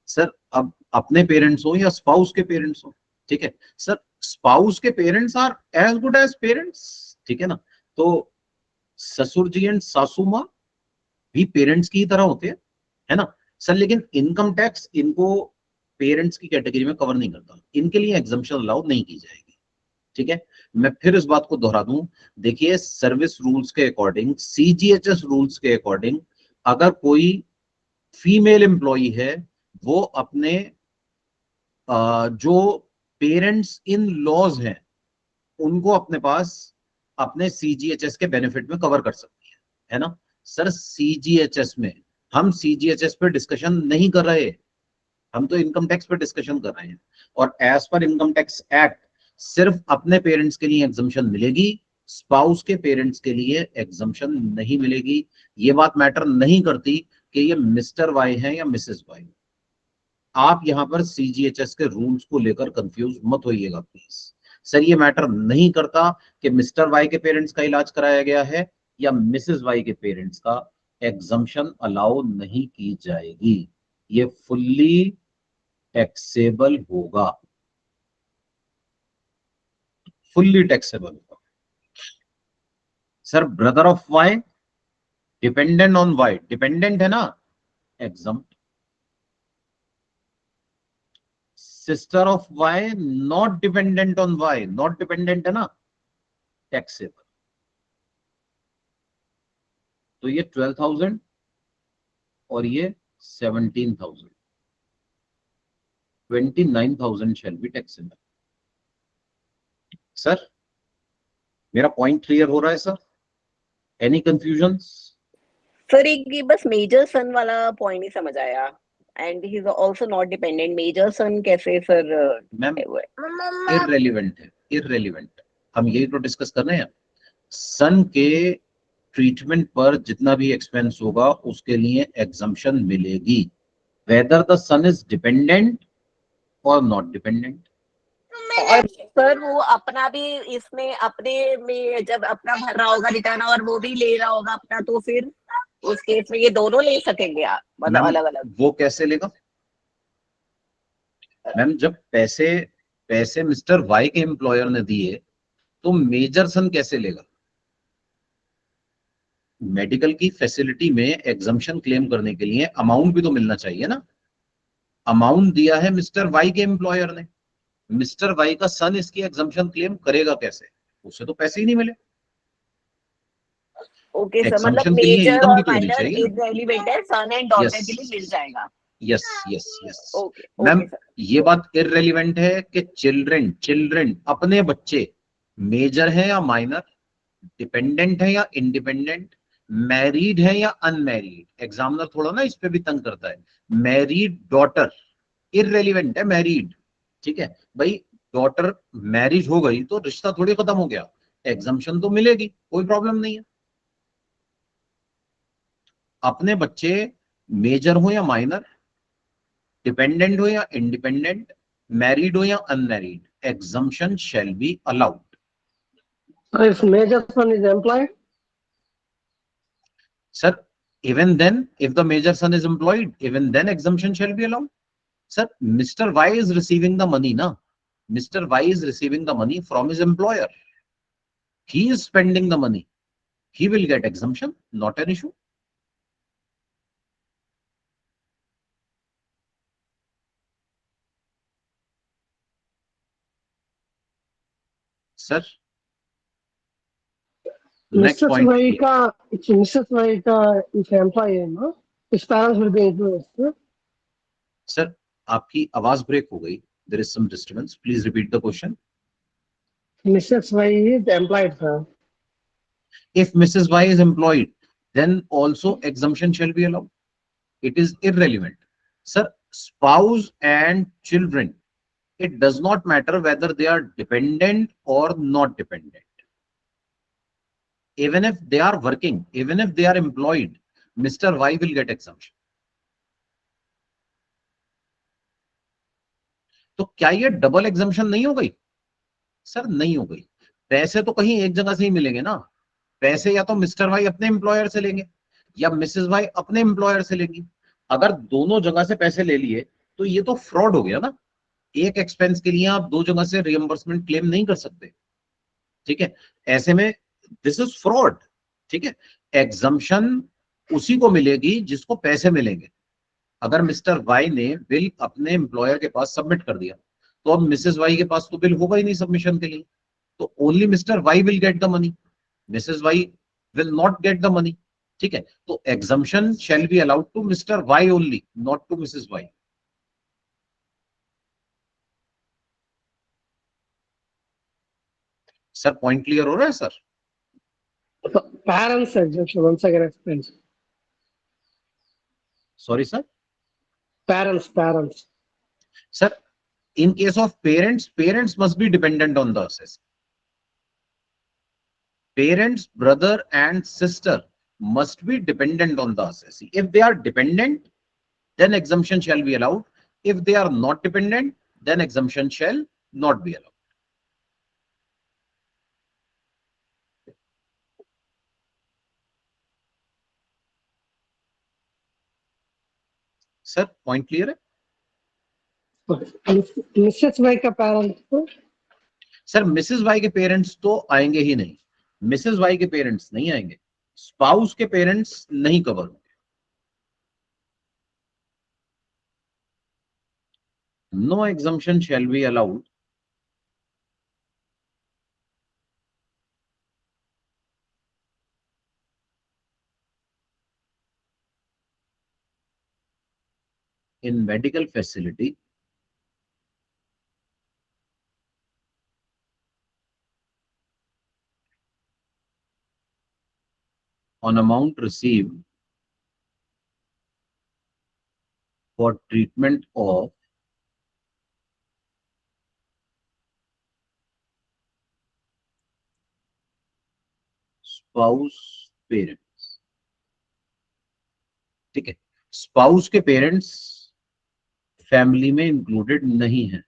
सर, अब अपने पेरेंट्स हो या स्पाउस के पेरेंट्स हो, ठीक है सर, स्पाउस के parents are as good as parents, ठीक है ना, तो ससुर जी एंड सासू माँ भी पेरेंट्स की ही तरह होते हैं, है ना सर, लेकिन इनकम टैक्स इनको पेरेंट्स की कैटेगरी में कवर नहीं करता, इनके लिए एग्जम्पशन अलाउ नहीं की जाएगी। ठीक है, मैं फिर इस बात को दोहरा दूं, देखिए सर्विस रूल्स के अकॉर्डिंग, सीजीएचएस रूल्स के अकॉर्डिंग, अगर कोई फीमेल एम्प्लॉई है वो अपने जो पेरेंट्स इन लॉज हैं उनको अपने पास अपने सीजीएचएस के बेनिफिट में कवर कर सकती है ना सर। सीजीएचएस में हम सीजीएचएस पे डिस्कशन नहीं कर रहे, हम तो इनकम टैक्स पे डिस्कशन कर रहे हैं, और as per income tax act सिर्फ अपने पेरेंट्स के लिए एग्जम्पशन मिलेगी, स्पाउस के पेरेंट्स के लिए एग्जम्पशन नहीं मिलेगी। ये बात मैटर नहीं करती कि ये मिस्टर वाई है या मिसेस वाई, आप यहां पर सीजीएचएस के रूल्स को लेकर कंफ्यूज मत होइएगा प्लीज सर, ये मैटर नहीं करता कि मिस्टर वाई के पेरेंट्स का इलाज कराया गया है या मिसेस वाई के पेरेंट्स का, एग्जम्पशन अलाउ नहीं की जाएगी, ये फुल्ली टैक्सेबल होगा, फुल्ली टैक्सेबल होगा sir. Brother of Y dependent on Y, dependent है ना, exempt. Sister of Y not dependent on Y, not dependent है ना, टैक्सेबल। तो ये 12,000 और ये 17,000, 29,000 शैल बी टैक्सेबल। सर मेरा पॉइंट क्लियर हो रहा है सर? Any confusion? सर एक ये बस मेजर सन वाला पॉइंट नहीं समझ आया, and he is also not dependent. Major son कैसे सर? मैम इररेलेवेंट है, इररेलेवेंट। हम यही तो डिस्कस कर रहे हैं। सन के ट्रीटमेंट पर जितना भी एक्सपेंस होगा उसके लिए एग्जम्पशन मिलेगी, whether the son is dependent और नॉट डिपेंडेंट। और सर वो अपना भी इसमें अपने में जब अपना भर रहा होगा रिटर्न और वो भी ले रहा होगा अपना, तो फिर उस केस में ये दोनों ले सकेंगे आप, मतलब मैम अलग अलग? वो कैसे लेगा? मैम जब पैसे पैसे मिस्टर वाई के एम्प्लॉयर ने दिए तो मेजर सन कैसे लेगा? मेडिकल की फैसिलिटी में एग्जम्पशन क्लेम करने के लिए अमाउंट भी तो मिलना चाहिए ना। अमाउंट दिया है मिस्टर वाई के एम्प्लॉयर ने, मिस्टर वाई का सन इसकी एग्जम्पशन क्लेम करेगा कैसे? उससे तो पैसे ही नहीं मिले। ओके सर, मतलब एग्जम्पशन के लिए मेजर इनकम भी और तो होनी माइनर चाहिए ना। इररिलेवेंट है, सन एंड डॉटर यस के लिए मिल जाएगा। Yes yes yes. Okay ma'am okay sir. ये बात इररेलेवेंट है कि चिल्ड्रन चिल्ड्रन अपने बच्चे मेजर है या माइनर, डिपेंडेंट है या इंडिपेंडेंट, मैरिड है या अनमैरिड। एग्जामिनर थोड़ा ना इस पे भी तंग करता है। मैरिड डॉटर इररेलेवेंट है, मैरिड, ठीक है भाई। डॉटर मैरिज हो गई तो रिश्ता थोड़ी खत्म हो गया, एग्जम्पशन तो मिलेगी, कोई प्रॉब्लम नहीं है। अपने बच्चे मेजर हो या माइनर, डिपेंडेंट हो या इंडिपेंडेंट, मैरिड हो या unmarried, exemption shall be allowed. So if major son is employed, Sir, even then, if the major son is employed, even then exemption shall be allowed. Sir, Mr. Y is receiving the money, na? Mr. Y is receiving the money from his employer. He is spending the money. He will get exemption, not an issue. Sir, next Mrs. point. Vaika, it's Mrs. Vaika is employee, no? His parents will be included. No? Sir, आपकी आवाज break हो गई. There is some disturbance. Please repeat the question. Mrs. Y is employed, sir. If Mrs. Y is employed, then also exemption shall be allowed. It is irrelevant. Sir, spouse and children, it does not matter whether they are dependent or not dependent. Even if they are working, even if they are employed, Mr. Y will get exemption. तो क्या ये double exemption नहीं हो गई? Sir नहीं हो गई। पैसे तो कहीं एक जगह से ही मिलेंगे ना। पैसे या तो मिस्टर वाई अपने एम्प्लॉयर से लेंगे या मिसेस वाई अपने एम्प्लॉयर से लेंगी। अगर दोनों जगह से पैसे ले लिए तो ये तो फ्रॉड हो गया ना। एक एक्सपेंस के लिए आप दो जगह से रिएम्बर्समेंट क्लेम नहीं कर सकते, ठीक है। ऐसे में दिस इज फ्रॉड, ठीक है। एग्जम्पशन उसी को मिलेगी जिसको पैसे मिलेंगे। अगर मिस्टर वाई ने बिल अपने एम्प्लॉयर के पास सबमिट कर दिया तो अब मिसेस वाई के पास तो बिल होगा ही नहीं सबमिशन के लिए, तो only Mr Y will get the money, Mrs Y will not get the money, ठीक है। तो exemption shall be allowed to Mr Y only, not to Mrs Y. Sir point clear हो रहा है sir? So parents exemption, once again explains. Sorry sir. Parents. Sir, in case of parents, parents must be dependent on the assessor. Parents, brother and sister must be dependent on the assessee. If they are dependent, then exemption shall be allowed. If they are not dependent, then exemption shall not be allowed. Sir, point clear है? Okay. Mrs. Y का parents को sir Mrs Y के parents तो आएंगे ही नहीं, Mrs Y के parents नहीं आएंगे, स्पाउस के पेरेंट्स नहीं कवर होंगे। No exemption shall be allowed in medical facility on amount received for treatment of spouse parents. ठीक है, स्पाउस के पेरेंट्स फैमिली में इंक्लूडेड नहीं है।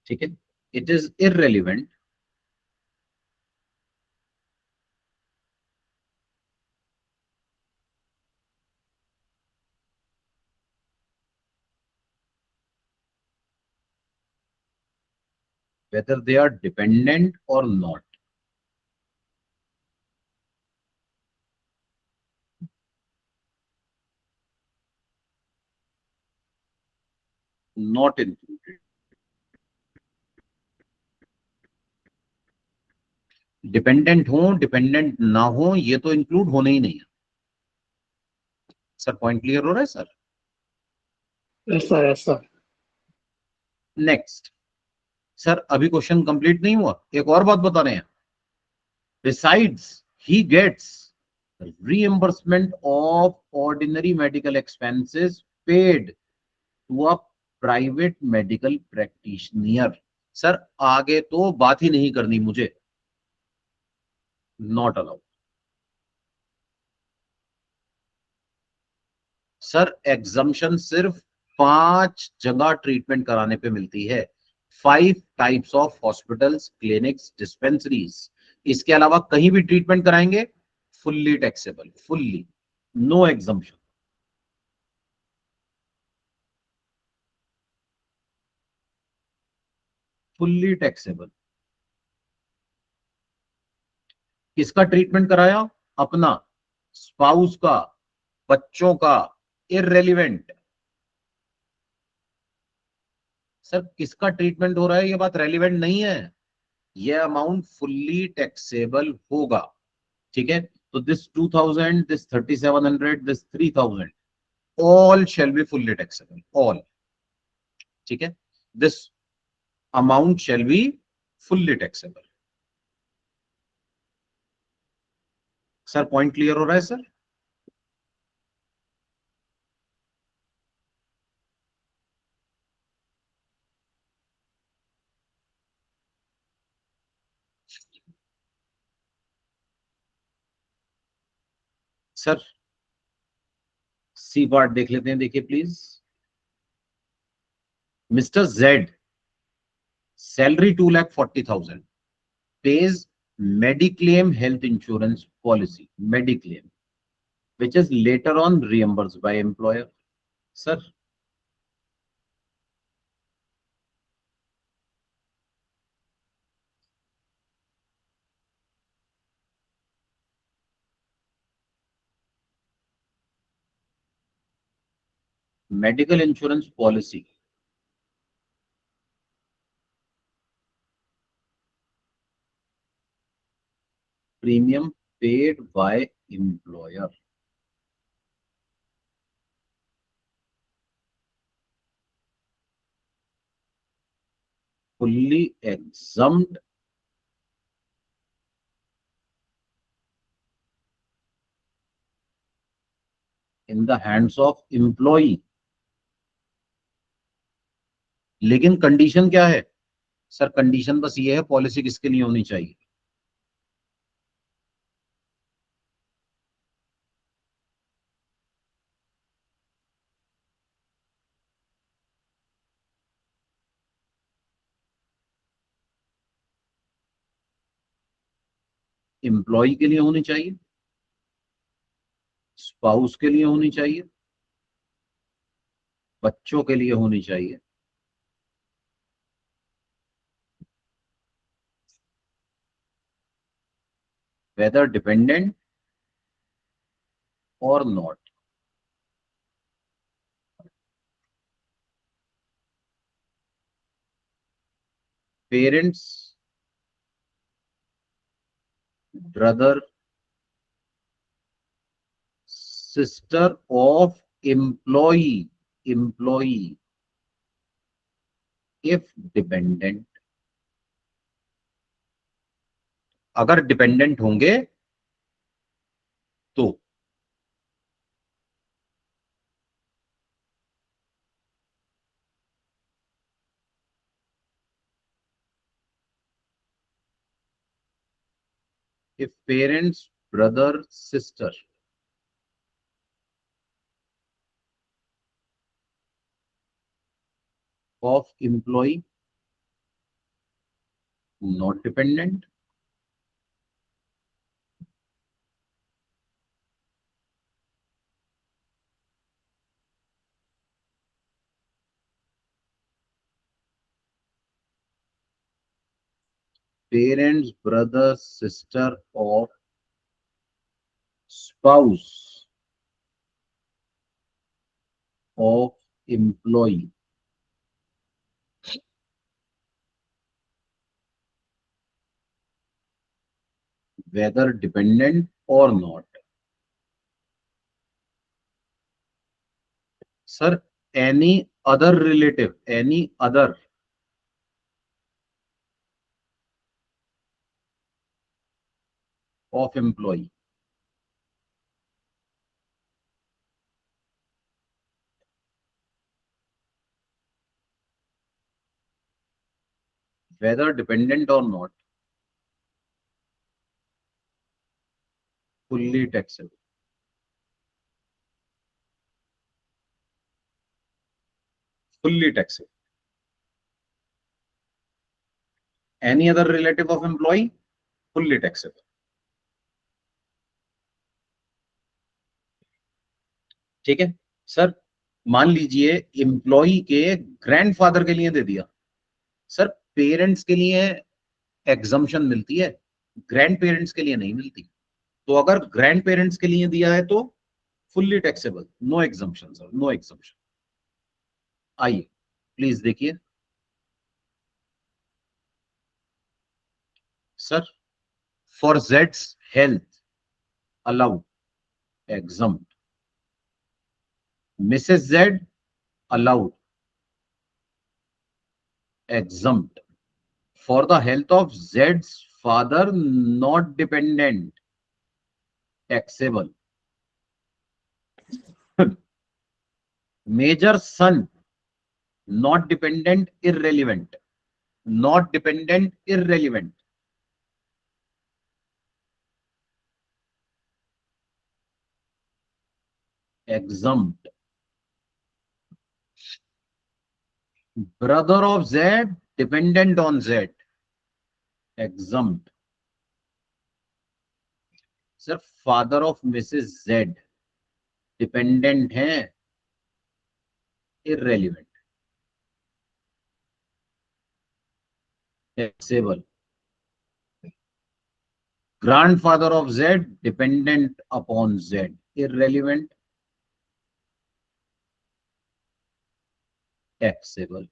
ठीक है, it is irrelevant whether they are dependent or not. Not included. Dependent हो dependent ना हो ये तो इंक्लूड होने ही नहीं है। सर पॉइंट क्लियर हो रहा है sir? Yes, sir. Yes, sir. Next sir, अभी क्वेश्चन कंप्लीट नहीं हुआ, एक और बात बता रहे हैं। Besides he gets reimbursement of ordinary medical expenses paid to a private medical practitioner. Sir आगे तो बात ही नहीं करनी मुझे, नॉट अलाउड। सर एग्जम्पशन सिर्फ 5 जगह ट्रीटमेंट कराने पे मिलती है, 5 types of hospitals, clinics, dispensaries. इसके अलावा कहीं भी ट्रीटमेंट कराएंगे fully taxable, fully, no exemption. Fully taxable. किसका ट्रीटमेंट कराया? अपना, स्पाउस का, बच्चों का, इररेलेवेंट। सर किसका ट्रीटमेंट हो रहा है ये बात रेलिवेंट नहीं है, ये अमाउंट फुल्ली टैक्सेबल होगा। ठीक है, तो this 2000, this 3700, this 3000 all shall be fully taxable, all. ठीक है, this amount shall be fully taxable. Sir point clear हो रहा है सर? सर सी पार्ट देख लेते हैं, देखिए please. Mister Z, salary 2,40,000, pays Mediclaim health insurance policy, Mediclaim, which is later on reimbursed by employer. Sir, medical insurance policy, premium paid by employer. Fully exempt in the hands of employee. लेकिन condition क्या है? Sir condition बस ये है, policy किसके लिए होनी चाहिए? एम्प्लॉय के लिए होनी चाहिए, स्पाउस के लिए होनी चाहिए, बच्चों के लिए होनी चाहिए, whether dependent or not. Parents brother, sister of employee, if dependent. अगर डिपेंडेंट होंगे तो if parents, brother, sister of employee not dependent, parents, brother, sister of spouse of employee whether dependent or not. Sir, any other relative, any other of employee. Whether dependent or not, fully taxable. Fully taxable. Any other relative of employee, fully taxable. ठीक है sir, मान लीजिए employee के grandfather के लिए दे दिया, sir parents के लिए एग्जम्पशन मिलती है, ग्रैंड पेरेंट्स के लिए नहीं मिलती। तो अगर ग्रैंड पेरेंट्स के लिए दिया है तो fully taxable, no exemption sir, no exemption. आइए प्लीज देखिए सर, फॉर जेड्स health allowed exempt, Mrs. Z allowed exempt, for the health of Z's father not dependent taxable, major son not dependent irrelevant, not dependent irrelevant, exempt, brother of Z dependent on Z exempt, sir father of Mrs. Z dependent है irrelevant taxable, grandfather of Z dependent upon Z irrelevant taxable।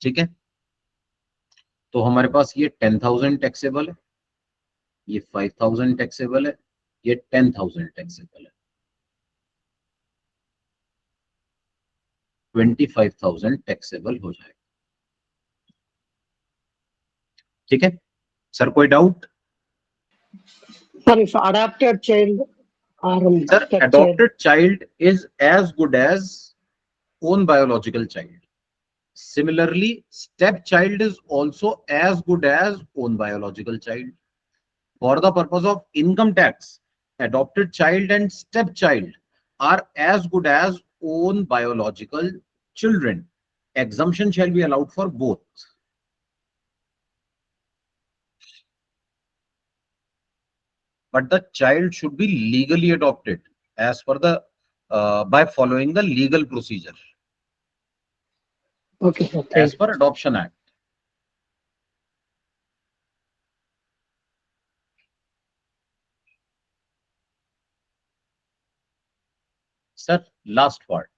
ठीक है, तो हमारे पास ये 10,000 taxable है, ये 5,000 taxable है, ये 10,000 टैक्सेबल है, 25,000 टैक्सेबल हो जाएगा। ठीक है सर, कोई doubt? Sir, if adopted child or sir stepchild, adopted child is as good as own biological child. Similarly, stepchild is also as good as own biological child. For the purpose of income tax, adopted child and stepchild are as good as own biological children. Exemption shall be allowed for both. But the child should be legally adopted as per the by following the legal procedure okay, sir, thank as you. per Adoption Act. Sir, last part.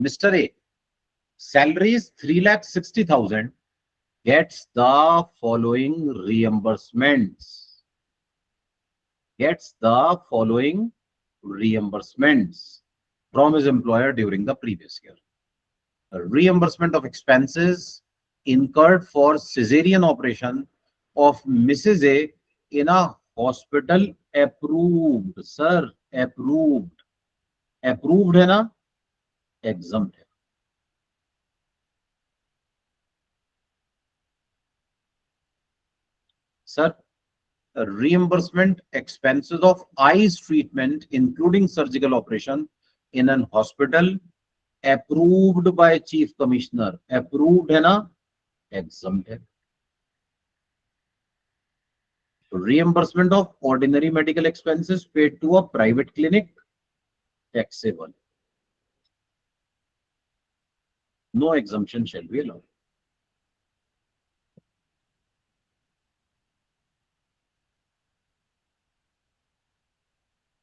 Mr. A, salary is 3,60,000, gets the following reimbursements. Gets the following reimbursements from his employer during the previous year. A reimbursement of expenses incurred for cesarean operation of Mrs. A in a hospital approved. Sir, approved. Approved है ना, exempt है. Sir, reimbursement expenses of eyes treatment including surgical operation in an hospital approved by chief commissioner. Approved है ना, exempt है. Reimbursement of ordinary medical expenses paid to a private clinic, taxable. No exemption shall be allowed.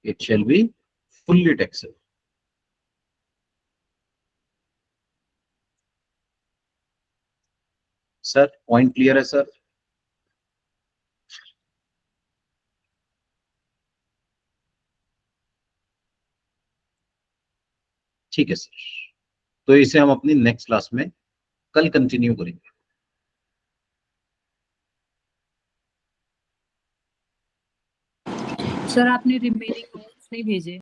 It shall be fully taxable. Sir, point clear है sir? ठीक है sir, तो इसे हम अपनी नेक्स्ट क्लास में कल कंटिन्यू करेंगे. सर आपने रिमेनिंग नोट्स नहीं भेजे.